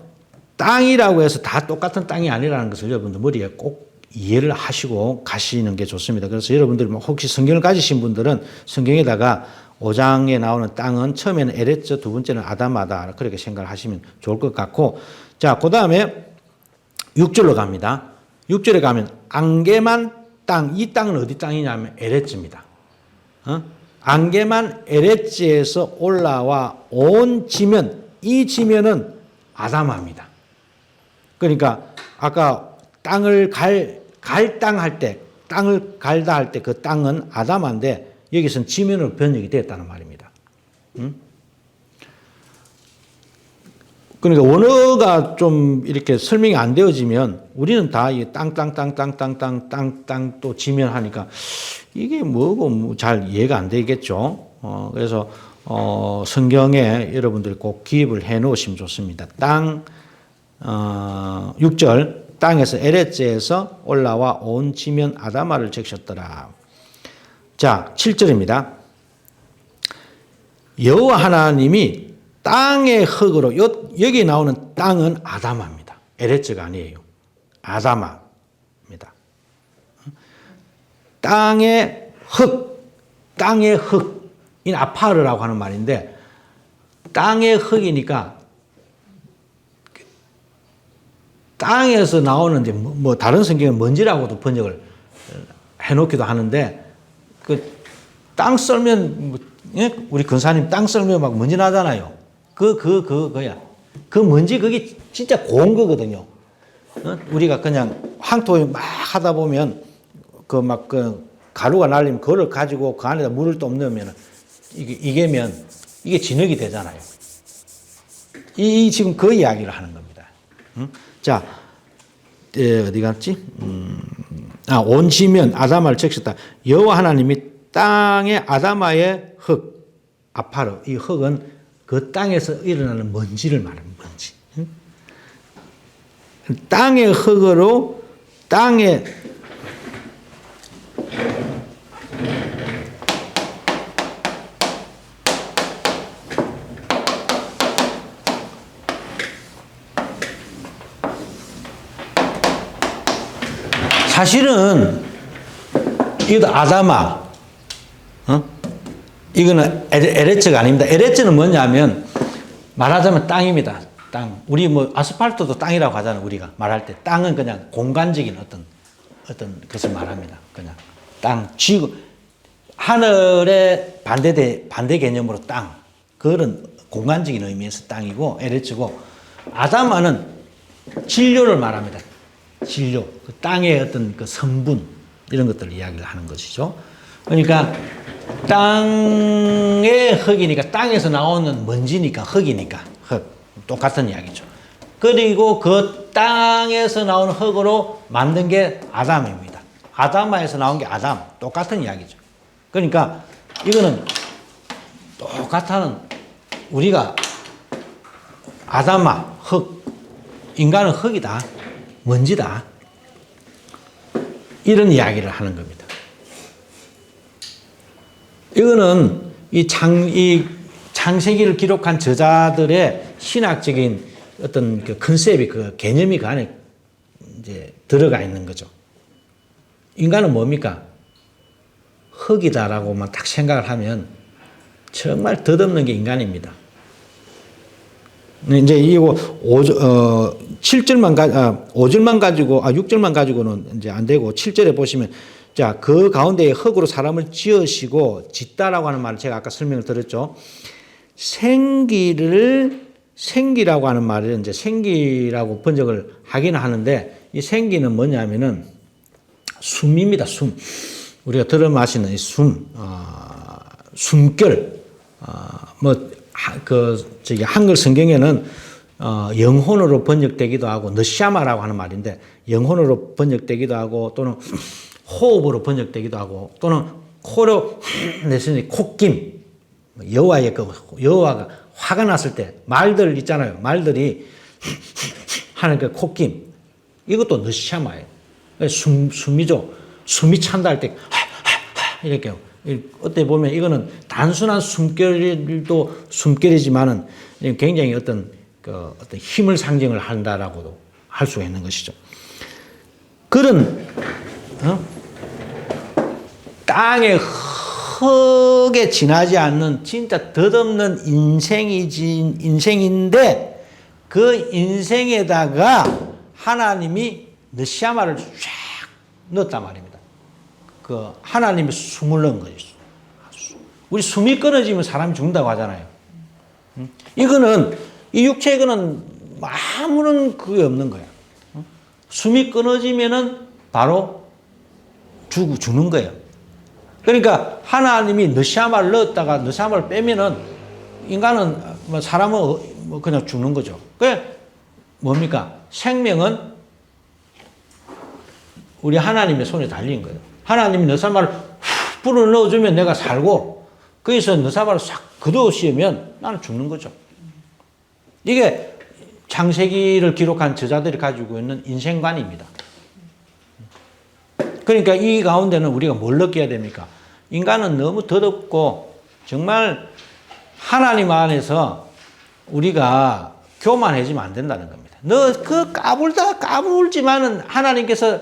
땅이라고 해서 다 똑같은 땅이 아니라는 것을 여러분들 머리에 꼭 이해를 하시고 가시는 게 좋습니다. 그래서 여러분들이 혹시 성경을 가지신 분들은 성경에다가 5장에 나오는 땅은 처음에는 에레츠, 두 번째는 아담아다. 그렇게 생각을 하시면 좋을 것 같고. 자, 그 다음에 6절로 갑니다. 6절에 가면 안개만 땅, 이 땅은 어디 땅이냐면 에레츠입니다. 안개만 에레츠에서 올라와 온 지면, 이 지면은 아담아입니다. 그러니까 아까 땅을 갈 땅 할 때, 땅을 갈다 할 때 그 땅은 아담아인데 여기서는 지면으로 번역이 되었다는 말입니다. 그러니까 원어가 좀 이렇게 설명이 안 되어지면 우리는 다 이 땅 또 지면 하니까 이게 뭐고 잘 이해가 안 되겠죠. 그래서 성경에 여러분들이 꼭 기입을 해 놓으시면 좋습니다. 6절 땅에서 에레츠에서 올라와 온 지면 아담아를 적셨더라. 자, 7절입니다. 여호와 하나님이 땅의 흙으로 여기 나오는 땅은 아담아입니다. 에레츠가 아니에요. 아담아입니다. 땅의 흙, 이 아파르라고 하는 말인데 땅의 흙이니까 땅에서 나오는 이제 뭐 다른 성경은 먼지라고도 번역을 해놓기도 하는데 그 땅 썰면 우리 근사님 땅 썰면 막 먼지 나잖아요. 그거야. 그 먼지 그게 진짜 고운 거거든요. 우리가 그냥 황토에 막 하다 보면 그 가루가 날리면 그거를 가지고 그 안에다 물을 좀 넣으면 이게 진흙이 되잖아요. 지금 그 이야기를 하는 겁니다. 자, 어디 갔지? 온 지면 아담아를 적셨다. 여호와 하나님이 땅의 아담아의 흙, 아파르, 이 흙은 그 땅에서 일어나는 먼지를 말하는 먼지. 땅의 흙으로 땅에 사실은 이것도 아다마, 이거는 에레츠가 아닙니다. 에레츠는 뭐냐면 말하자면 땅입니다. 땅. 우리 뭐 아스팔트도 땅이라고 하잖아요. 우리가 말할 때 땅은 그냥 공간적인 어떤 것을 말합니다. 그냥 땅, 지구, 하늘의 반대 개념으로 땅. 그런 공간적인 의미에서 땅이고 에레츠고, 아다마는 진료를 말합니다. 진료, 그 땅의 어떤 그 성분 이런 것들을 이야기를 하는 것이죠. 그러니까 땅의 흙이니까 땅에서 나오는 먼지니까 흙이니까 흙 똑같은 이야기죠. 그리고 그 땅에서 나오는 흙으로 만든 게 아담입니다. 아다마에서 나온 게 아담, 똑같은 이야기죠. 그러니까 이거는 똑같은, 우리가 아다마 흙, 인간은 흙이다, 먼지다, 이런 이야기를 하는 겁니다. 이거는 이 창세기를 기록한 저자들의 신학적인 어떤 그 컨셉이, 그 개념이 그 안에 이제 들어가 있는 거죠. 인간은 뭡니까? 흙이다라고만 딱 생각을 하면 정말 덧없는 게 인간입니다. 이제 이거 5절만 가지고, 6절만 가지고는 이제 안 되고, 7절에 보시면, 자, 그 가운데에 흙으로 사람을 지으시고, 짓다라고 하는 말을 제가 아까 설명을 드렸죠. 생기라고 하는 말을 이제 생기라고 번역을 하기는 하는데, 이 생기는 뭐냐면은 숨입니다, 숨. 우리가 들어 마시는 이 숨결, 한글 성경에는 영혼으로 번역되기도 하고, 너샤마라고 하는 말인데, 영혼으로 번역되기도 하고, 또는 호흡으로 번역되기도 하고, 또는 코로 내쉬는 콧김, 여호와가 화가 났을 때 말들 있잖아요. 말들이 하는 그 콧김, 이것도 너샤마예요. 숨이죠. 숨이 찬다 할 때 이렇게, 어떻게 보면 이거는 단순한 숨결도 숨결이지만은 굉장히 어떤 힘을 상징을 한다라고도 할 수가 있는 것이죠. 그런 땅의 흙에 지나지 않는 진짜 덧없는 인생인데, 그 인생에다가 하나님이 느시아마를 쫙 넣었단 말입니다. 그 하나님이 숨을 넣은 거죠. 우리 숨이 끊어지면 사람이 죽는다고 하잖아요. 이거는, 이 육체, 이거는 아무런 그게 없는 거야. 숨이 끊어지면은 바로 죽는 거예요. 그러니까 하나님이 느샤마를 넣었다가 느샤마를 빼면은 인간은, 사람은 그냥 죽는 거죠. 그게 뭡니까? 생명은 우리 하나님의 손에 달린 거예요. 하나님이 느샤마를 불어 넣어주면 내가 살고, 거기서 느샤마를 싹 걷어 씌우면 나는 죽는 거죠. 이게 창세기를 기록한 저자들이 가지고 있는 인생관입니다. 그러니까 이 가운데는 우리가 뭘 느껴야 됩니까? 인간은 너무 더럽고 정말 하나님 안에서 우리가 교만해지면 안 된다는 겁니다. 너 그 까불지만은 하나님께서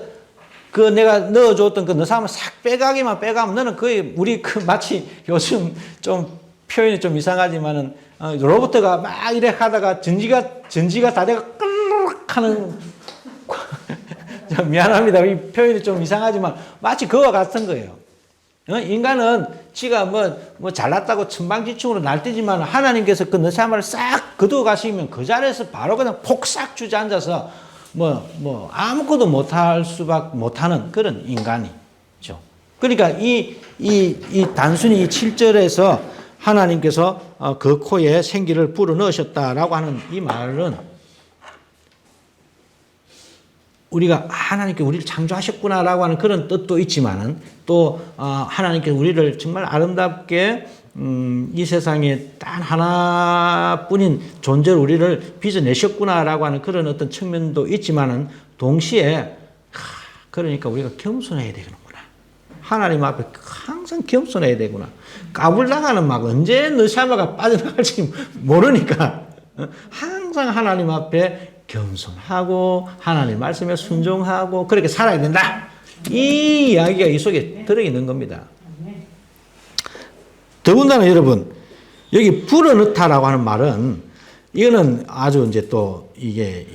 그 내가 넣어줬던 그 너사람을 싹 빼가기만 빼가면 너는 거의 우리 마치 요즘 좀 표현이 좀 이상하지만은 로봇가 막 이래 하다가 전지가 다 돼가 끌르륵 하는 미안합니다. 이 표현이 좀 이상하지만 마치 그와 같은 거예요. 인간은 지가 뭐 잘났다고 천방지축으로 날뛰지만 하나님께서 그 너사람을 싹 거두어 가시면 그 자리에서 바로 그냥 폭삭 주저앉아서 아무것도 못하는 그런 인간이죠. 그러니까 이 단순히 이 7절에서 하나님께서 그 코에 생기를 불어 넣으셨다라고 하는 이 말은 우리가 하나님께 우리를 창조하셨구나라고 하는 그런 뜻도 있지만은 또 하나님께 우리를 정말 아름답게 이 세상에 단 하나뿐인 존재로 우리를 빚어내셨구나라고 하는 그런 어떤 측면도 있지만은 동시에 그러니까 우리가 겸손해야 되는구나. 하나님 앞에 항상 겸손해야 되구나. 까불다가는 막 언제 너샤마가 빠져나갈지 모르니까 항상 하나님 앞에 겸손하고 하나님 말씀에 순종하고 그렇게 살아야 된다. 이 이야기가 이 속에 들어있는 겁니다. 더군다나 여러분 여기 불어넣다라고 하는 말은 이거는 아주 이제 또 이게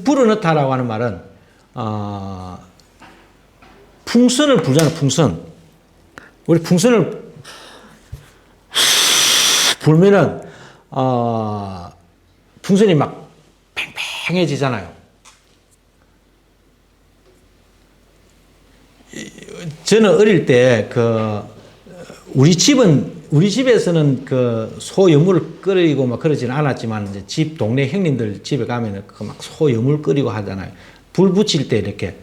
불어넣다라고 하는 말은 풍선을 불잖아요. 풍선. 우리 풍선을 불면은 풍선이 막 팽팽해지잖아요. 저는 어릴 때 우리 집에서는 소여물을 끓이고 막 그러지는 않았지만 이제 집 동네 형님들 집에 가면은 막 소여물 끓이고 하잖아요. 불 붙일 때 이렇게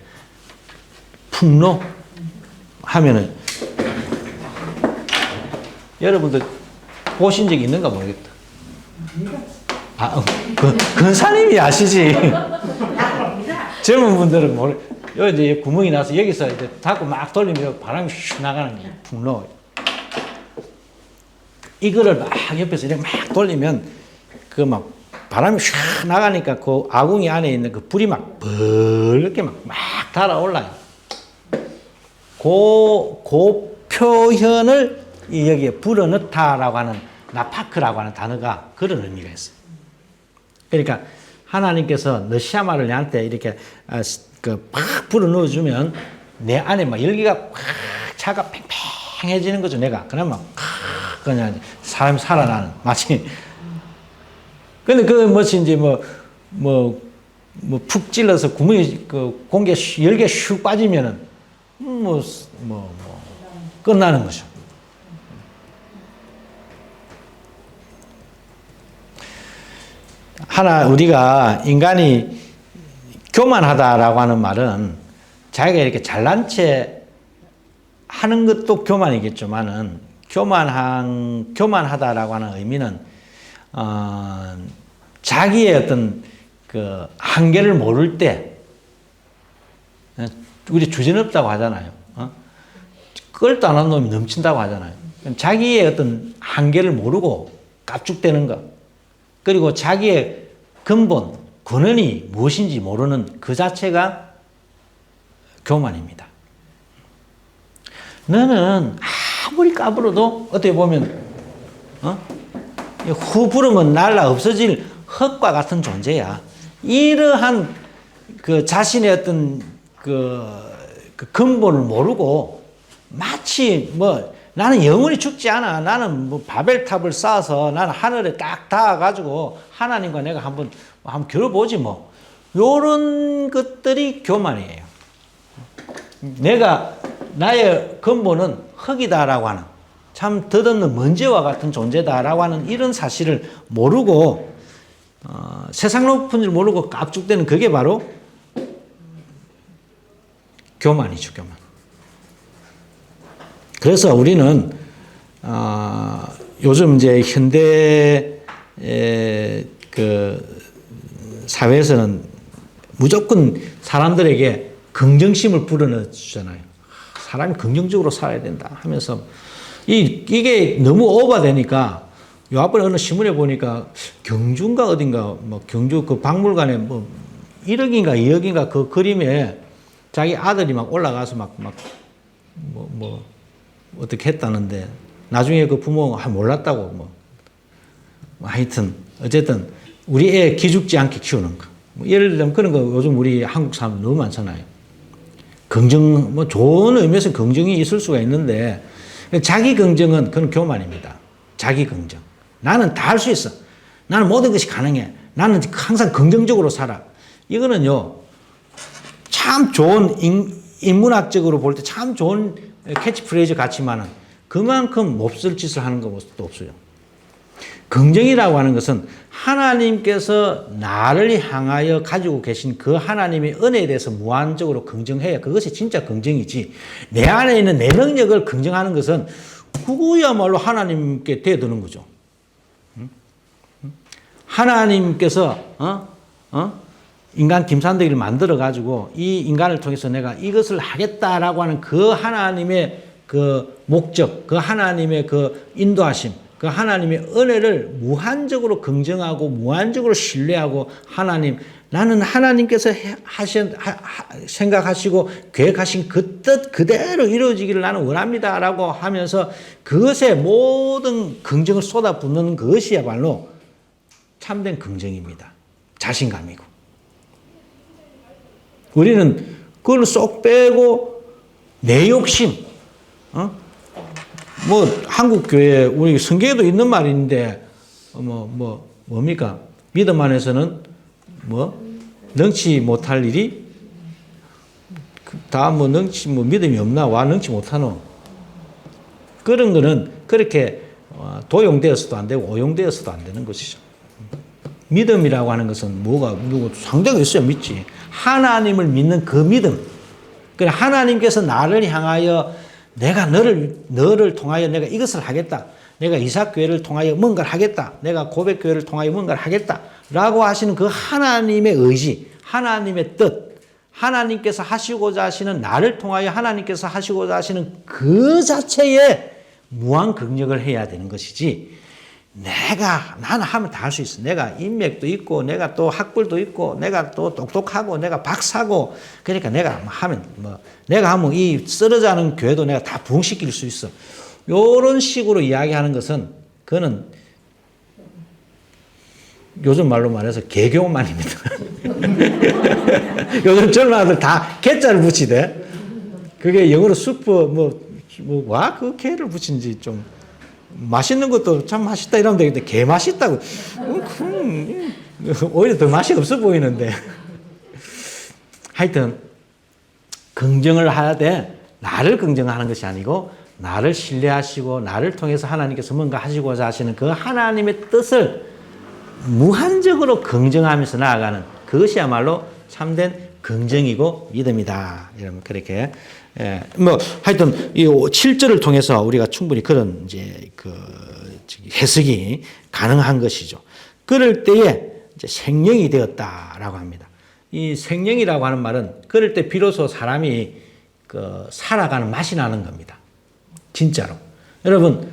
풍로 하면은 여러분들 보신 적 있는가 모르겠다. 근사님이 아시지? 젊은 분들은 여기 이제 구멍이 나서 여기서 이제 닫고 막 돌리면 바람이 슉 나가는 게 풍로. 이거를 막 옆에서 이렇게 막 돌리면 막 바람이 슉 나가니까 그 아궁이 안에 있는 그 불이 막 벌겋게 막 달아올라요. 그 표현을 여기에 불어넣다라고 하는 나파크라고 하는 단어가 그런 의미가 있어요. 그러니까 하나님께서 너시아마를 내한테 이렇게 팍 불어넣어주면 내 안에 막 열기가 확 차가 팽팽해지는 거죠. 내가 그러면 그냥 사람이 살아나는 마치. 근데 마치 이제 푹 찔러서 구멍이 공기에 열기가 슉 빠지면은 끝나는 거죠. 우리가 인간이 교만하다라고 하는 말은 자기가 이렇게 잘난 체 하는 것도 교만이겠지만은 교만하다라고 하는 의미는 자기의 어떤 한계를 모를 때 우리 주제넘다고 하잖아요. 끌도 안 한 놈이 넘친다고 하잖아요. 자기의 어떤 한계를 모르고 깝죽대는 것, 그리고 자기의 근본, 근원이 무엇인지 모르는 그 자체가 교만입니다. 너는 아무리 까불어도 어떻게 보면 후부르면 날라 없어질 흙과 같은 존재야. 이러한 자신의 어떤 근본을 모르고 마치 나는 영원히 죽지 않아. 나는 바벨탑을 쌓아서 나는 하늘에 딱 닿아가지고 하나님과 내가 한번 겨뤄보지 뭐. 요런 것들이 교만이에요. 나의 근본은 흙이다라고 하는, 참 덧없는 먼지와 같은 존재다라고 하는 이런 사실을 모르고 세상 높은 줄 모르고 깝죽대는 그게 바로 교만이죠. 교만. 그래서 우리는 요즘 이제 현대 사회에서는 무조건 사람들에게 긍정심을 불어넣어 주잖아요. 사람이 긍정적으로 살아야 된다 하면서 이게 너무 오버되니까 요 앞에 어느 신문에 보니까 경주인가 어딘가 경주 그 박물관에 1억인가 2억인가 그 그림에 자기 아들이 막 올라가서 어떻게 했다는데 나중에 그 부모가 몰랐다고 하여튼 어쨌든 우리 애 기죽지 않게 키우는 거. 예를 들면 그런 거 요즘 우리 한국 사람 너무 많잖아요. 긍정, 좋은 의미에서 긍정이 있을 수가 있는데 자기 긍정은 그건 교만입니다. 자기 긍정. 나는 다 할 수 있어. 나는 모든 것이 가능해. 나는 항상 긍정적으로 살아. 이거는요, 참 좋은 인문학적으로 볼 때 참 좋은 캐치프레이즈 같지만은 그만큼 몹쓸 짓을 하는 것도 없어요. 긍정이라고 하는 것은 하나님께서 나를 향하여 가지고 계신 그 하나님의 은혜에 대해서 무한적으로 긍정해야 그것이 진짜 긍정이지. 내 안에 있는 내 능력을 긍정하는 것은 그거야말로 하나님께 대드는 거죠. 하나님께서 인간 김산대기를 만들어 가지고 이 인간을 통해서 내가 이것을 하겠다라고 하는 그 하나님의 그 목적, 그 하나님의 그 인도하심, 그 하나님의 은혜를 무한적으로 긍정하고 무한적으로 신뢰하고 하나님, 나는 하나님께서 생각하시고 계획하신 그 뜻 그대로 이루어지기를 나는 원합니다라고 하면서 그것에 모든 긍정을 쏟아붓는 그것이야말로 참된 긍정입니다. 자신감이고. 우리는 그걸 쏙 빼고 내 욕심, 뭐 한국 교회 우리 성경에도 있는 말인데 뭡니까? 믿음 안에서는 능치 못할 일이 다 능치 믿음이 없나 와 능치 못하노. 그런 거는 그렇게 도용되어서도 안 되고 오용되어서도 안 되는 것이죠. 믿음이라고 하는 것은 누구 상대가 있어야 믿지. 하나님을 믿는 그 믿음. 그래 하나님께서 나를 향하여 내가 너를 통하여 내가 이것을 하겠다. 내가 이삭교회를 통하여 뭔가를 하겠다. 내가 고백교회를 통하여 뭔가를 하겠다. 라고 하시는 그 하나님의 의지, 하나님의 뜻, 하나님께서 하시고자 하시는 나를 통하여 하나님께서 하시고자 하시는 그 자체에 무한 긍정을 해야 되는 것이지 나는 하면 다 할 수 있어. 내가 인맥도 있고 내가 또 학벌도 있고 내가 또 똑똑하고 내가 박사고 그러니까 내가 하면 내가 하면 이 쓰러져가는 교회도 내가 다 부흥시킬 수 있어. 이런 식으로 이야기하는 것은 그거는 요즘 말로 말해서 개교만입니다. 요즘 젊은 아들 다 개자를 붙이대. 그게 영어로 슈퍼 그 개를 붙인지 좀 맛있는 것도 참 맛있다 이러면 되겠는데 개 맛있다고 오히려 더 맛이 없어 보이는데 하여튼 긍정을 하되 나를 긍정하는 것이 아니고 나를 신뢰하시고 나를 통해서 하나님께서 뭔가 하시고자 하시는 그 하나님의 뜻을 무한적으로 긍정하면서 나아가는 그것이야말로 참된 긍정이고 믿음이다. 이러면 그렇게 하여튼 이 7절을 통해서 우리가 충분히 그런 이제 그 해석이 가능한 것이죠. 그럴 때에 이제 생명이 되었다라고 합니다. 이 생명이라고 하는 말은 그럴 때 비로소 사람이 살아가는 맛이 나는 겁니다. 진짜로. 여러분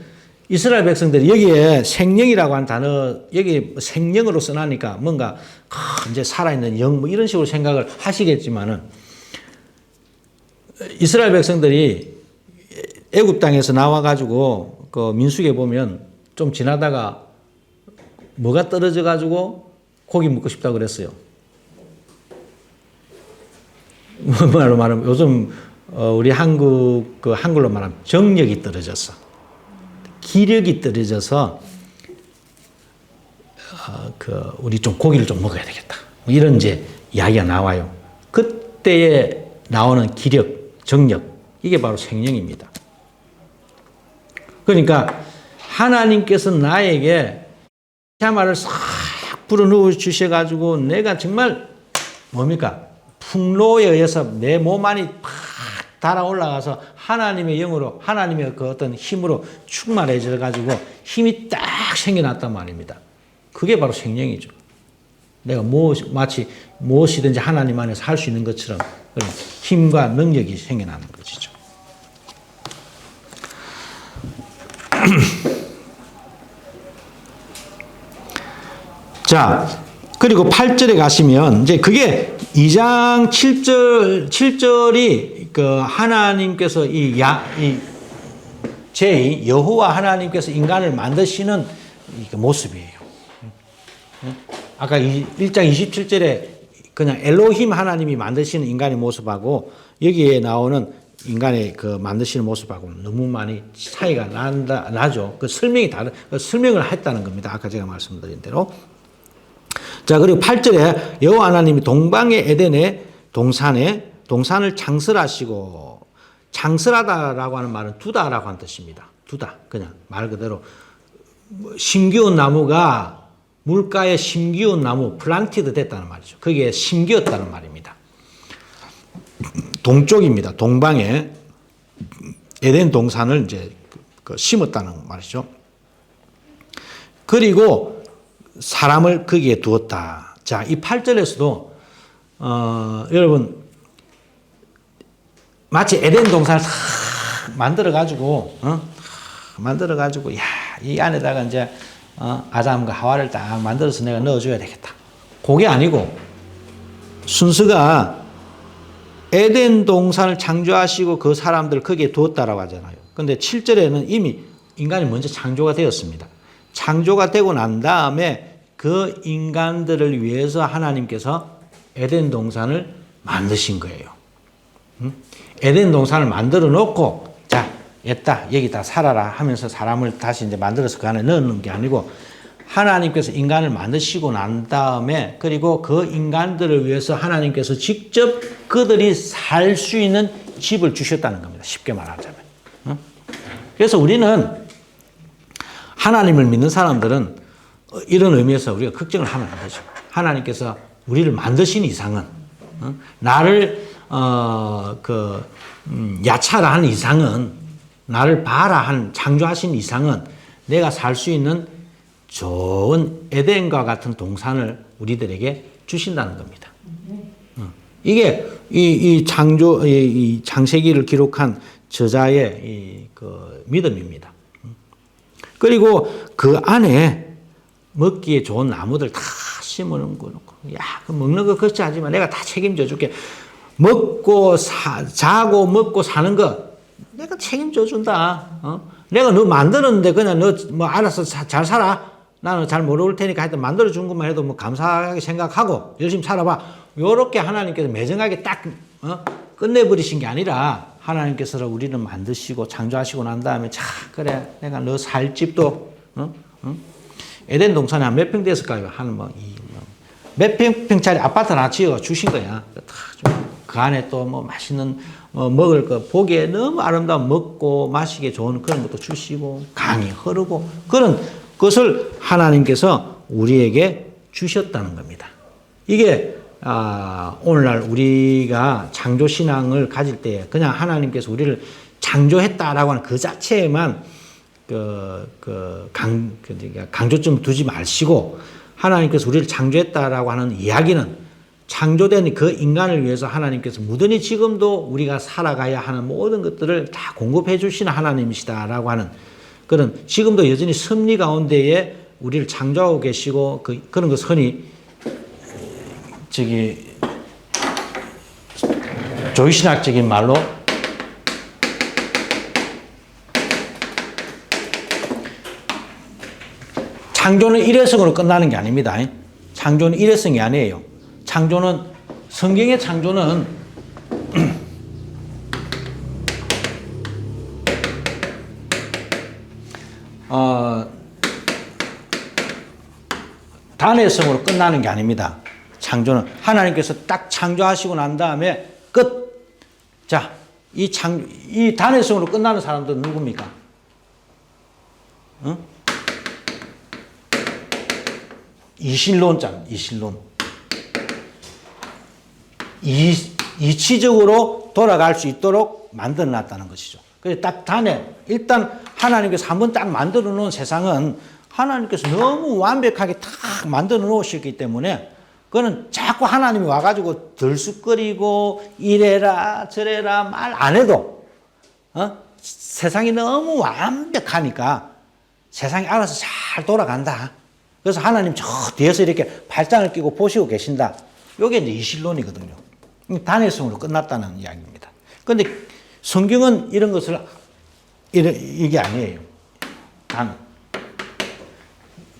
이스라엘 백성들이 여기에 생명이라고 하는 단어 여기 생명으로 써놨으니까 뭔가 이제 살아있는 영 이런 식으로 생각을 하시겠지만은 이스라엘 백성들이 애굽 땅에서 나와가지고 그 민수기에 보면 좀 지나다가 뭐가 떨어져가지고 고기 먹고 싶다고 그랬어요. 말로 말하면 요즘 우리 한글로 말하면 정력이 떨어졌어. 기력이 떨어져서 우리 좀 고기를 좀 먹어야 되겠다. 이런 이제 이야기가 나와요. 그때에 나오는 기력, 정력 이게 바로 생명입니다. 그러니까 하나님께서 나에게 샤마를 싹 불어넣어 주셔가지고 내가 정말 뭡니까? 풍로에 의해서 내 몸 안이 팍 달아올라가서 하나님의 영으로 하나님의 그 어떤 힘으로 충만해져 가지고 힘이 딱 생겨났단 말입니다. 그게 바로 생명이죠. 내가 마치 무엇이든지 하나님 안에서 할 수 있는 것처럼 힘과 능력이 생겨나는 것이죠. 자, 그리고 8절에 가시면 이제 그게 2장 7절이 그 하나님께서 제2 여호와 하나님께서 인간을 만드시는 모습이에요. 아까 1장 27절에 그냥 엘로힘 하나님이 만드시는 인간의 모습하고 여기에 나오는 인간의 그 만드시는 모습하고 너무 많이 차이가 나죠. 그 설명을 했다는 겁니다. 아까 제가 말씀드린 대로. 자, 그리고 8절에 여호와 하나님이 동방의 에덴의 동산을 창설하시고, 창설하다라고 하는 말은 두다라고 하는 뜻입니다. 두다. 그냥 말 그대로 심기운 나무가 물가에 심기운 나무 플란티드 됐다는 말이죠. 거기에 심기었다는 말입니다. 동쪽입니다. 동방에 에덴 동산을 이제 심었다는 말이죠. 그리고 사람을 거기에 두었다. 자, 이 8절에서도 여러분 마치 에덴 동산을 다 만들어 가지고 야, 이 안에다가 이제 아담과 하와를 딱 만들어서 내가 넣어줘야 되겠다. 그게 아니고 순서가 에덴 동산을 창조하시고 그 사람들을 거기에 두었다라고 하잖아요. 근데 7절에는 이미 인간이 먼저 창조가 되었습니다. 창조가 되고 난 다음에 그 인간들을 위해서 하나님께서 에덴 동산을 만드신 거예요. 에덴 동산을 만들어 놓고 자, 됐다, 여기다 살아라 하면서 사람을 다시 이제 만들어서 그 안에 넣는 게 아니고 하나님께서 인간을 만드시고 난 다음에 그리고 그 인간들을 위해서 하나님께서 직접 그들이 살 수 있는 집을 주셨다는 겁니다. 쉽게 말하자면. 그래서 우리는 하나님을 믿는 사람들은 이런 의미에서 우리가 걱정을 하면 안 되죠. 하나님께서 우리를 만드신 이상은 나를 야차라 하는 이상은 나를 봐라 한 창조하신 이상은 내가 살 수 있는 좋은 에덴과 같은 동산을 우리들에게 주신다는 겁니다. 이게 이 창조 이 창세기를 기록한 저자의 그 믿음입니다. 그리고 그 안에 먹기에 좋은 나무들 다 심어놓은 거 놓고 야, 그 먹는 거 걱정 하지 마. 내가 다 책임져 줄게. 먹고 자고 먹고 사는 거 내가 책임져 준다. 내가 너 만들었는데 그냥 너 뭐 알아서 잘 살아. 나는 잘 모를 테니까 하여튼 만들어 준 것만 해도 뭐 감사하게 생각하고 열심히 살아봐. 요렇게 하나님께서 매정하게 딱 끝내버리신 게 아니라 하나님께서 우리를 만드시고 창조하시고 난 다음에 자 그래 내가 너 살 집도 에덴 동산에 한 몇 평 됐을까요? 한 몇 평짜리 아파트 하나 지어 주신 거야. 그 안에 또 뭐 맛있는 먹을 거 보기에 너무 아름다운 먹고 마시기 좋은 그런 것도 주시고 강이 흐르고 그런 것을 하나님께서 우리에게 주셨다는 겁니다. 이게 오늘날 우리가 창조신앙을 가질 때 그냥 하나님께서 우리를 창조했다라고 하는 그 자체에만 강조점 두지 마시고 하나님께서 우리를 창조했다라고 하는 이야기는 창조된 그 인간을 위해서 하나님께서 무던히 지금도 우리가 살아가야 하는 모든 것들을 다 공급해 주시는 하나님이시다라고 하는 그런 지금도 여전히 섭리 가운데에 우리를 창조하고 계시고 그런 것 흔히 조의신학적인 말로 창조는 일회성으로 끝나는 게 아닙니다. 창조는 일회성이 아니에요. 창조는 성경의 창조는 단회성으로 끝나는 게 아닙니다. 창조는 하나님께서 딱 창조하시고 난 다음에 끝. 자, 이 단회성으로 끝나는 사람들은 누굽니까? 이신론자는 이신론. 이치적으로 돌아갈 수 있도록 만들어 놨다는 것이죠. 그래서 딱 일단 하나님께서 한번 딱 만들어 놓은 세상은 하나님께서 너무 완벽하게 딱 만들어 놓으셨기 때문에 그거는 자꾸 하나님이 와가지고 들쑥거리고 이래라 저래라 말 안 해도 세상이 너무 완벽하니까 세상이 알아서 잘 돌아간다. 그래서 하나님 저 뒤에서 이렇게 발장을 끼고 보시고 계신다. 이게 이제 이신론이거든요. 단회성으로 끝났다는 이야기입니다. 그런데 성경은 이런 것을 이게 아니에요.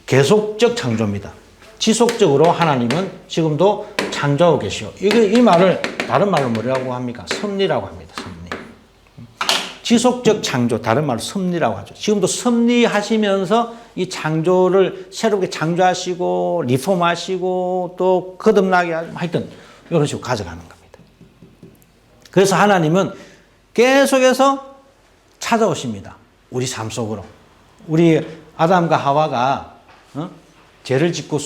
계속적 창조입니다. 지속적으로 하나님은 지금도 창조하고 계시오. 이 말을 다른 말로 뭐라고 합니까? 섭리라고 합니다. 섭리. 지속적 창조, 다른 말로 섭리라고 하죠. 지금도 섭리하시면서 이 창조를 새롭게 창조하시고 리폼하시고 또 거듭나게 하시고 하여튼 이런 식으로 가져가는 겁니다. 그래서 하나님은 계속해서 찾아오십니다. 우리 삶 속으로. 우리 아담과 하와가 죄를 짓고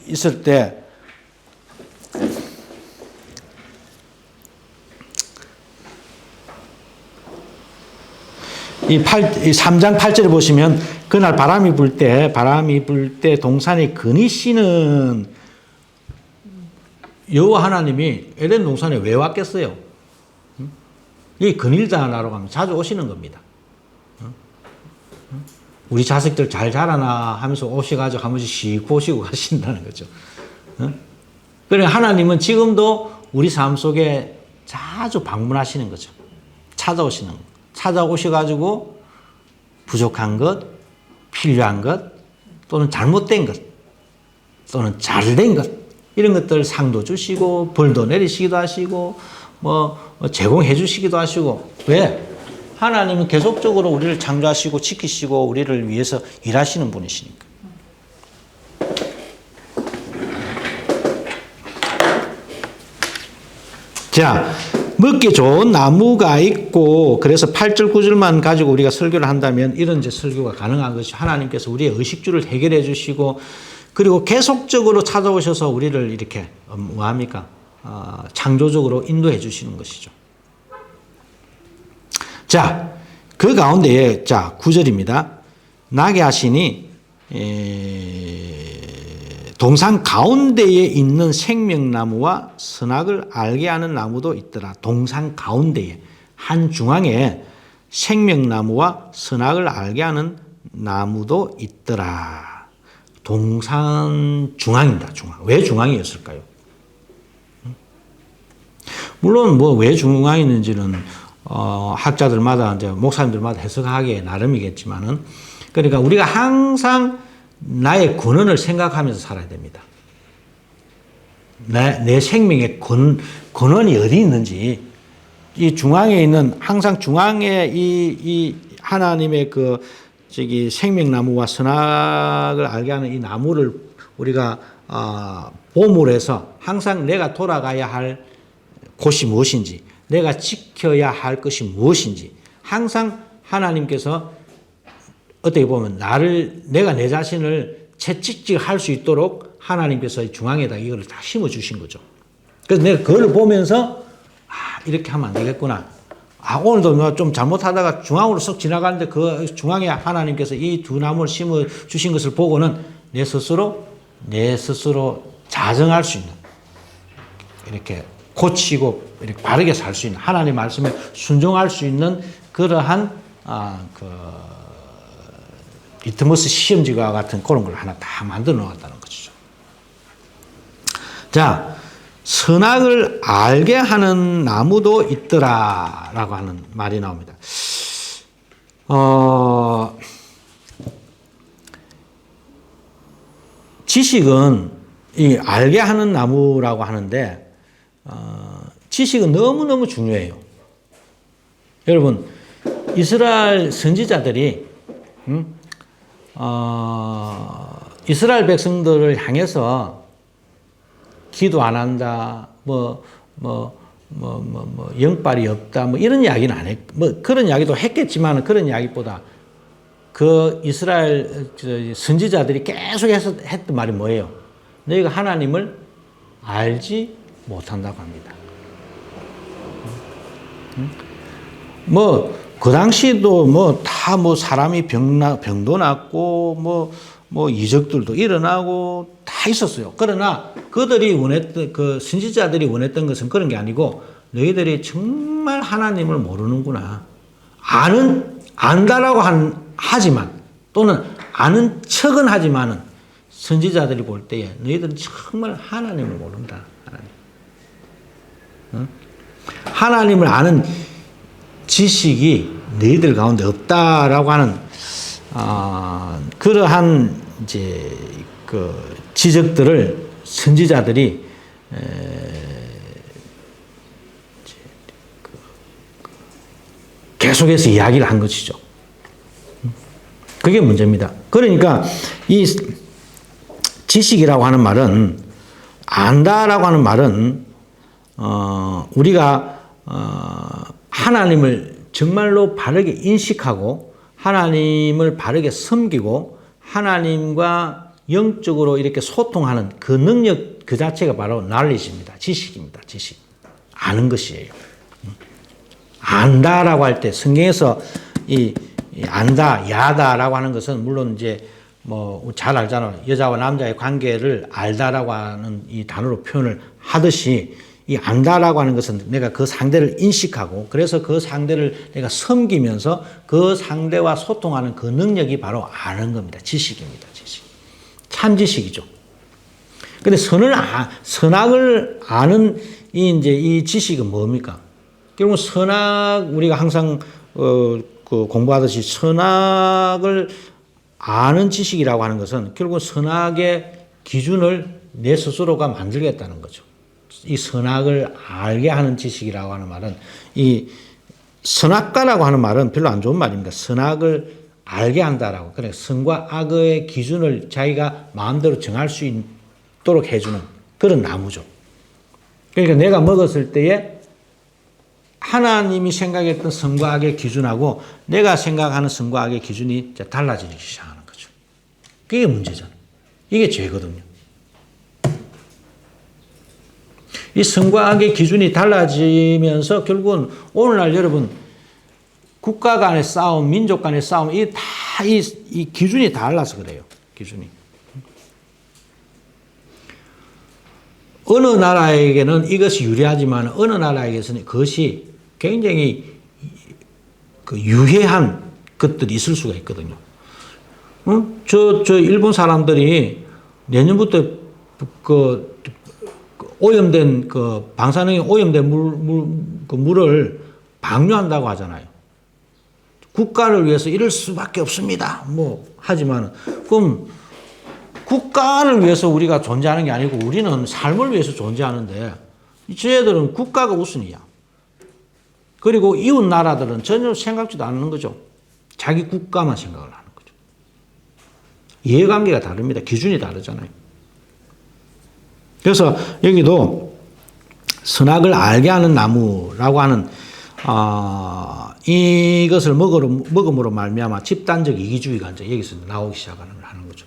있을 때 이 3장 8절에 보시면 그날 바람이 불 때 동산에 근이 씨는 여호와 하나님이 에덴 동산에 왜 왔겠어요? 이 근일자 나러 가면 자주 오시는 겁니다. 우리 자식들 잘 자라나 하면서 오셔가지고 한 번씩 씩 보시고 가신다는 거죠. 그러니까 하나님은 지금도 우리 삶 속에 자주 방문하시는 거죠. 찾아오시는 거. 찾아오셔가지고 부족한 것, 필요한 것, 또는 잘못된 것, 또는 잘된 것, 이런 것들 상도 주시고, 벌도 내리시기도 하시고, 제공해 주시기도 하시고. 왜? 하나님은 계속적으로 우리를 창조하시고, 지키시고, 우리를 위해서 일하시는 분이시니까. 자, 먹기 좋은 나무가 있고, 그래서 8절, 9절만 가지고 우리가 설교를 한다면 이런 이제 설교가 가능한 것이 하나님께서 우리의 의식주를 해결해 주시고, 그리고 계속적으로 찾아오셔서 우리를 이렇게 뭐합니까? 창조적으로 인도해 주시는 것이죠. 자, 그 가운데에, 자, 9절입니다. 나게 하시니, 동산 가운데에 있는 생명나무와 선악을 알게 하는 나무도 있더라. 동산 가운데에, 한 중앙에 생명나무와 선악을 알게 하는 나무도 있더라. 동산 중앙입니다. 중앙. 왜 중앙이었을까요? 물론 왜 중앙이 있는지는 학자들마다 이제 목사님들마다 해석하기에 나름이겠지만은, 그러니까 우리가 항상 나의 근원을 생각하면서 살아야 됩니다. 내 생명의 근원이 어디 있는지, 이 중앙에 있는, 항상 중앙에 이 하나님의 생명나무와 선악을 알게 하는 이 나무를 우리가 보물 해서 항상 내가 돌아가야 할 곳이 무엇인지, 내가 지켜야 할 것이 무엇인지, 항상 하나님께서 어떻게 보면 내가 내 자신을 채찍질할 수 있도록 하나님께서 중앙에다 이걸 다 심어주신 거죠. 그래서 내가 그걸 보면서, 이렇게 하면 안 되겠구나. 오늘도 좀 잘못하다가 중앙으로 썩 지나가는데 그 중앙에 하나님께서 이 두 나무를 심어주신 것을 보고는 내 스스로 자정할 수 있는, 이렇게 고치고 이렇게 바르게 살 수 있는, 하나님의 말씀에 순종할 수 있는 그러한 리트머스 시험지와 같은 그런 걸 하나 다 만들어 놓았다는 것이죠. 자, 선악을 알게 하는 나무도 있더라 라고 하는 말이 나옵니다. 지식은 이 알게 하는 나무라고 하는데, 지식은 너무너무 중요해요. 여러분, 이스라엘 선지자들이 이스라엘 백성들을 향해서 기도 안 한다, 영빨이 없다, 이런 이야기는 안 했, 그런 이야기도 했겠지만, 그런 이야기보다 그 이스라엘 선지자들이 계속해서 했던 말이 뭐예요? 너희가 하나님을 알지 못한다고 합니다. 그 당시도 다 사람이 병도 났고, 이적들도 일어나고 다 있었어요. 그러나 그들이 원했던, 선지자들이 원했던 것은 그런 게 아니고, 너희들이 정말 하나님을 모르는구나. 안다라고 하지만, 또는 아는 척은 하지만은, 선지자들이 볼 때에 너희들은 정말 하나님을 모른다. 하나님을 아는 지식이 너희들 가운데 없다라고 하는 그러한 이제 지적들을 선지자들이 계속해서 이야기를 한 것이죠. 그게 문제입니다. 그러니까 이 지식이라고 하는 말은, 안다라고 하는 말은 우리가 하나님을 정말로 바르게 인식하고 하나님을 바르게 섬기고 하나님과 영적으로 이렇게 소통하는 그 능력 그 자체가 바로 knowledge입니다. 지식입니다. 지식. 아는 것이에요. 안다라고 할 때 성경에서 이 안다, 야다라고 하는 것은 물론 이제 뭐 잘 알잖아요. 여자와 남자의 관계를 알다라고 하는 이 단어로 표현을 하듯이 이 안다라고 하는 것은 내가 그 상대를 인식하고 그래서 그 상대를 내가 섬기면서 그 상대와 소통하는 그 능력이 바로 아는 겁니다. 지식입니다. 지식. 참 지식이죠. 근데 선악을 아는 이 지식은 뭡니까? 결국 선악, 우리가 항상, 그 공부하듯이 선악을 아는 지식이라고 하는 것은 결국 선악의 기준을 내 스스로가 만들겠다는 거죠. 이 선악을 알게 하는 지식이라고 하는 말은 이 선악과라고 하는 말은 별로 안 좋은 말입니다. 선악을 알게 한다라고. 그래, 선과 악의 기준을 자기가 마음대로 정할 수 있도록 해주는 그런 나무죠. 그러니까 내가 먹었을 때에 하나님이 생각했던 선과 악의 기준하고 내가 생각하는 선과 악의 기준이 달라지기 시작하는 거죠. 그게 문제잖아요. 이게 죄거든요. 이 선과 악의 기준이 달라지면서 결국은 오늘날 여러분 국가 간의 싸움, 민족 간의 싸움, 이 기준이 달라서 그래요. 기준이. 어느 나라에게는 이것이 유리하지만 어느 나라에게서는 그것이 굉장히 그 유해한 것들이 있을 수가 있거든요. 저 일본 사람들이 내년부터 오염된 방사능에 오염된 물을 방류한다고 하잖아요. 국가를 위해서 이럴 수밖에 없습니다. 뭐 하지만 그럼 국가를 위해서 우리가 존재하는 게 아니고 우리는 삶을 위해서 존재하는데 쟤들은 국가가 우선이야. 그리고 이웃 나라들은 전혀 생각지도 않는 거죠. 자기 국가만 생각을 하는 거죠. 이해관계가 다릅니다. 기준이 다르잖아요. 그래서 여기도 선악을 알게 하는 나무라고 하는 이것을 먹음으로 말미암아 집단적 이기주의가 이제 여기서 나오기 시작하는 거죠.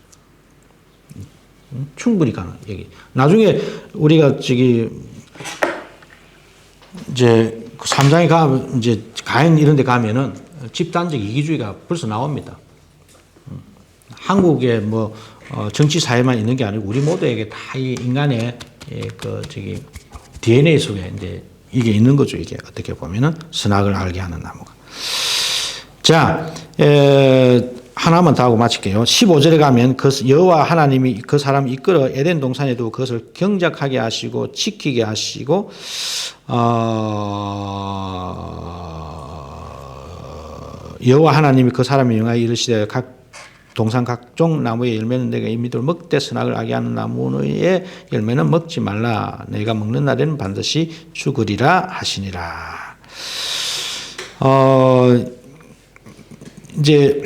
충분히 가능. 얘기. 나중에 우리가 이제 3장에 가면 이제 가인 이런 데 가면은 집단적 이기주의가 벌써 나옵니다. 한국에 뭐 정치 사회만 있는 게 아니고 우리 모두에게 다 이 인간의 DNA 속에 이제 이게 있는 거죠. 이게 어떻게 보면은 선악을 알게 하는 나무가. 자, 하나만 더 하고 마칠게요. 15절에 가면 여호와 하나님이 그 사람을 이끌어 에덴 동산에 두고 그것을 경작하게 하시고 지키게 하시고 여호와 하나님이 그 사람을 명하여 이르시되 각 동산 각종 나무의 열매는 내가 임의대로 먹되 선악을 알게 하는 나무의 열매는 먹지 말라. 내가 먹는 날에는 반드시 죽으리라 하시니라. 이제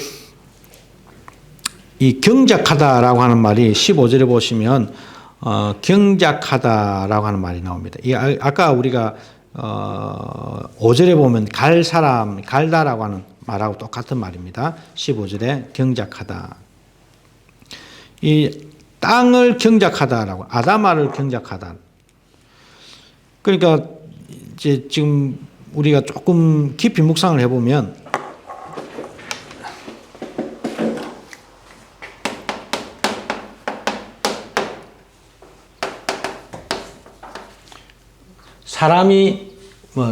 이 경작하다라고 하는 말이 15절에 보시면 경작하다라고 하는 말이 나옵니다. 아까 우리가 5절에 보면 갈다라고 하는 말하고 똑같은 말입니다. 15절에 경작하다. 이 땅을 경작하다라고, 아다마를 경작하다. 그러니까 이제 지금 우리가 조금 깊이 묵상을 해보면 사람이 뭐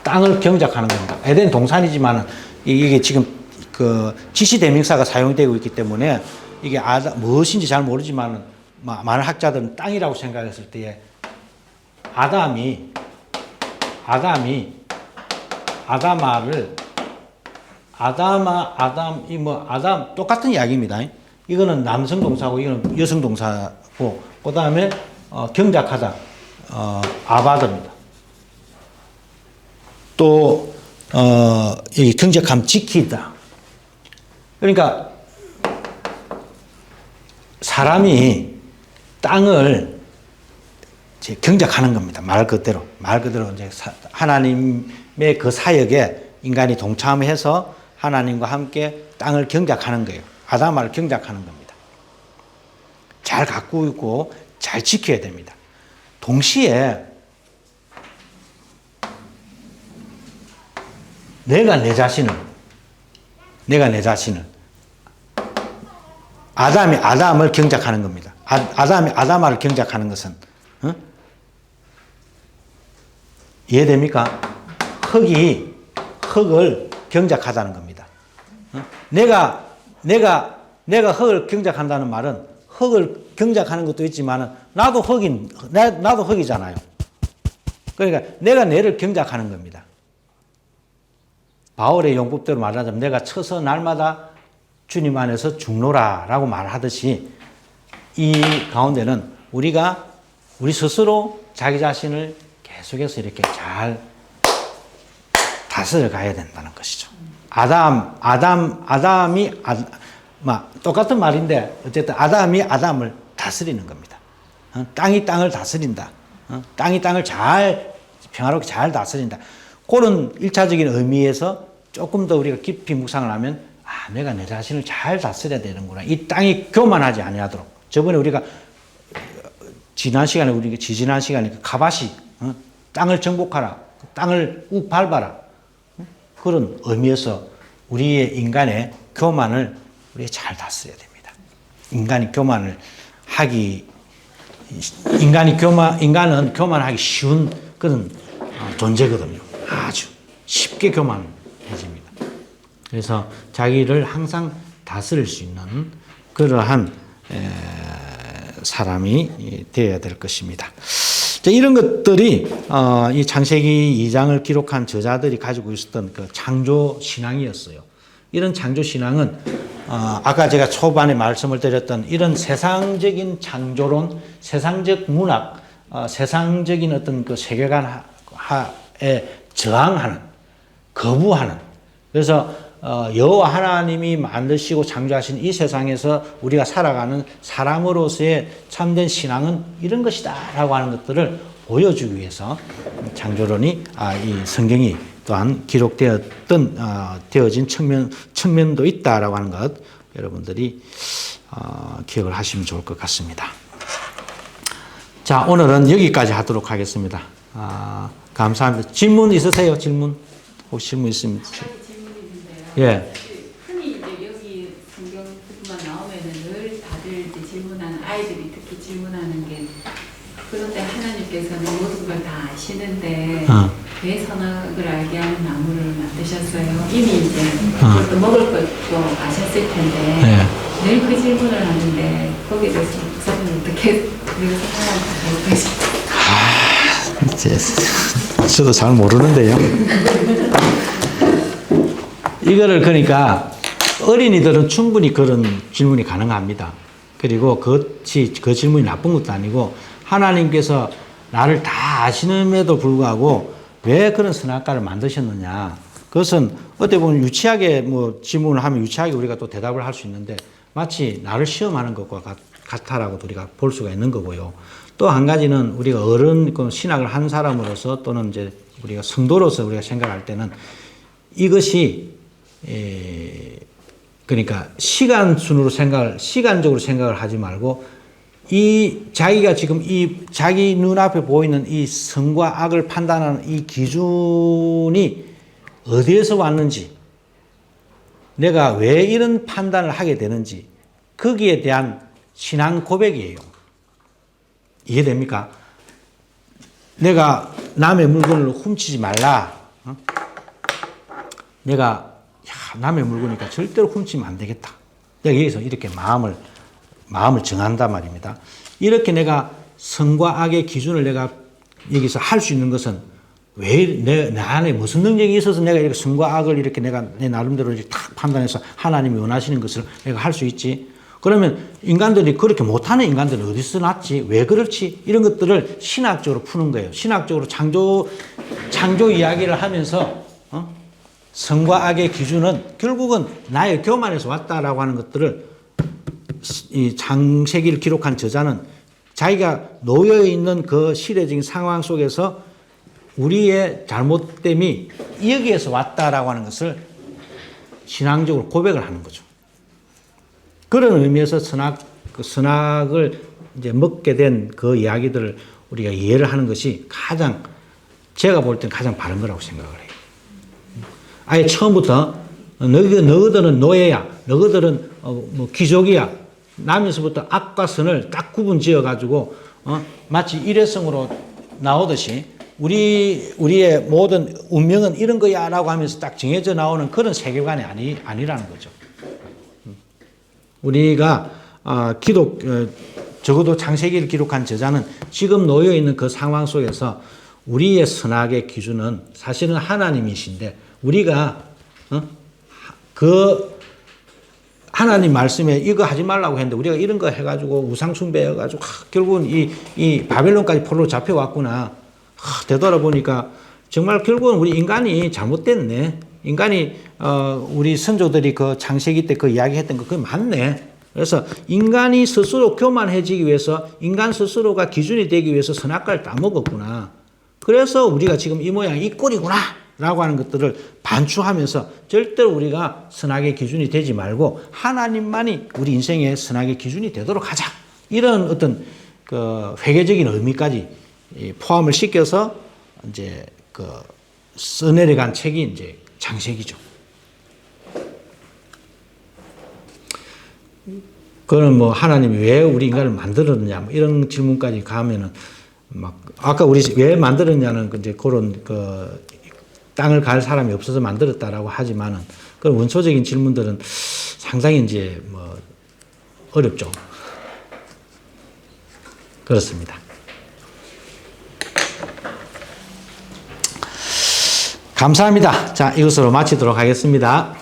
땅을 경작하는 겁니다. 에덴 동산이지만 이게 지금 그 지시 대명사가 사용되고 있기 때문에 이게 무엇인지 잘 모르지만 많은 학자들은 땅이라고 생각했을 때에 아담 똑같은 이야기입니다. 이거는 남성 동사고 이거는 여성 동사고 그다음에 경작하다 아바드입니다. 또 이 경작함 지키다. 그러니까 사람이 땅을 이제 경작하는 겁니다. 말 그대로 이제 하나님의 그 사역에 인간이 동참해서 하나님과 함께 땅을 경작하는 거예요. 아담아를 경작하는 겁니다. 잘 가꾸고 잘 지켜야 됩니다. 동시에 내가 내 자신을 내가 내 자신을. 아담이 아담을 경작하는 겁니다. 아담이 아담아를 경작하는 것은 이해됩니까? 흙이 흙을 경작하다는 겁니다. 내가 흙을 경작한다는 말은 흙을 경작하는 것도 있지만 나도 흙이잖아요. 그러니까 내가 내를 경작하는 겁니다. 바울의 용법대로 말하자면 내가 쳐서 날마다 주님 안에서 죽노라라고 말하듯이 이 가운데는 우리 스스로 자기 자신을 계속해서 이렇게 잘 다스려 가야 된다는 것이죠. 아담이 똑같은 말인데 어쨌든 아담이 아담을 다스리는 겁니다. 땅이 땅을 다스린다. 땅이 땅을 평화롭게 잘 다스린다. 그런 1차적인 의미에서 조금 더 우리가 깊이 묵상을 하면 내가 내 자신을 잘 다스려야 되는구나. 이 땅이 교만하지 아니하도록. 저번에 우리가 지지난 시간에 가바시 땅을 정복하라. 땅을 욱 밟아라. 그런 의미에서 우리의 인간의 교만을 우리가 잘 다스려야 됩니다. 인간은 교만하기 쉬운 그런 존재거든요. 아주 쉽게 교만해집니다. 그래서 자기를 항상 다스릴 수 있는 그러한 사람이 되어야 될 것입니다. 이런 것들이 이 창세기 2장을 기록한 저자들이 가지고 있었던 그 창조 신앙이었어요. 이런 창조 신앙은 아까 제가 초반에 말씀을 드렸던 이런 세상적인 창조론, 세상적 문학, 세상적인 어떤 그 세계관에 저항하는, 거부하는. 그래서 여호와 하나님이 만드시고 창조하신 이 세상에서 우리가 살아가는 사람으로서의 참된 신앙은 이런 것이다라고 하는 것들을 보여주기 위해서 창조론이 이 성경이 또한 되어진 측면도 있다라고 하는 것 여러분들이 기억을 하시면 좋을 것 같습니다. 자, 오늘은 여기까지 하도록 하겠습니다. 감사합니다. 질문 있으세요? 혹시 질문 있으면. 예. 흔히 이제 여기 성경 부분만 나오면은 늘 다들 이제 질문하는 아이들이 특히 질문하는 게 그런데 하나님께서는 모든 걸 다 아시는데 왜 선악을 알게 하는 나무를 만드셨어요? 이미 이제 그것도 먹을 것도 아셨을 텐데 늘 그 질문을 하는데 거기에 대해서 목사님 어떻게 생각하세요? 저도 잘 모르는데요. 이거를 그러니까 어린이들은 충분히 그런 질문이 가능합니다. 그리고 그 질문이 나쁜 것도 아니고 하나님께서 나를 다 아시는데도 불구하고 왜 그런 선악과를 만드셨느냐. 그것은 어떻게 보면 유치하게 질문을 하면 유치하게 우리가 또 대답을 할 수 있는데 마치 나를 시험하는 것과 같다라고 우리가 볼 수가 있는 거고요. 또 한 가지는 우리가 신학을 한 사람으로서 또는 이제 우리가 성도로서 우리가 생각할 때는 이것이 그러니까 시간적으로 생각을 하지 말고 자기가 지금 자기 눈앞에 보이는 이 선과 악을 판단하는 이 기준이 어디에서 왔는지, 내가 왜 이런 판단을 하게 되는지, 거기에 대한 신앙 고백이에요. 이해됩니까? 내가 남의 물건을 훔치지 말라. 내가 남의 물건이니까 절대로 훔치면 안 되겠다. 내가 여기서 이렇게 마음을 정한단 말입니다. 이렇게 내가 선과 악의 기준을 내가 여기서 할 수 있는 것은 왜 내 안에 무슨 능력이 있어서 내가 이렇게 선과 악을 이렇게 내가 내 나름대로 이렇게 탁 판단해서 하나님이 원하시는 것을 내가 할 수 있지. 그러면 인간들이 그렇게 못하는 인간들은 어디서 났지? 왜 그렇지? 이런 것들을 신학적으로 푸는 거예요. 신학적으로 창조 이야기를 하면서 선과 악의 기준은 결국은 나의 교만에서 왔다라고 하는 것들을 이 창세기를 기록한 저자는 자기가 놓여 있는 그 시대적인 상황 속에서 우리의 잘못됨이 여기에서 왔다라고 하는 것을 신앙적으로 고백을 하는 거죠. 그런 의미에서 선악을 이제 먹게 된 그 이야기들을 우리가 이해를 하는 것이 제가 볼 때는 가장 바른 거라고 생각을 해요. 아예 처음부터 너희들은 노예야. 너희들은 뭐 귀족이야. 나면서부터 악과 선을 딱 구분 지어 가지고 마치 일회성으로 나오듯이 우리의 모든 운명은 이런 거야라고 하면서 딱 정해져 나오는 그런 세계관이 아니라는 거죠. 우리가 적어도 창세기를 기록한 저자는 지금 놓여 있는 그 상황 속에서 우리의 선악의 기준은 사실은 하나님이신데 우리가 그 하나님 말씀에 이거 하지 말라고 했는데 우리가 이런 거 해가지고 우상 숭배해가지고 결국은 이 바벨론까지 포로로 잡혀왔구나. 되돌아보니까 정말 결국은 우리 인간이 잘못됐네. 인간이 우리 선조들이 그 창세기 때 그 이야기했던 거 그게 맞네. 그래서 인간이 스스로 교만해지기 위해서 인간 스스로가 기준이 되기 위해서 선악과를 따먹었구나. 그래서 우리가 지금 이 모양 이 꼴이구나 라고 하는 것들을 반추하면서 절대로 우리가 선악의 기준이 되지 말고 하나님만이 우리 인생의 선악의 기준이 되도록 하자. 이런 어떤 그 회계적인 의미까지 포함을 시켜서 이제 그 써내려간 책이 이제 창세기죠. 그거는 뭐 하나님이 왜 우리 인간을 만들었느냐 뭐 이런 질문까지 가면은 막 아까 우리 왜 만들었냐는 이제 그런 그 땅을 갈 사람이 없어서 만들었다라고 하지만은 그런 원초적인 질문들은 상당히 이제 뭐 어렵죠. 그렇습니다. 감사합니다. 자, 이것으로 마치도록 하겠습니다.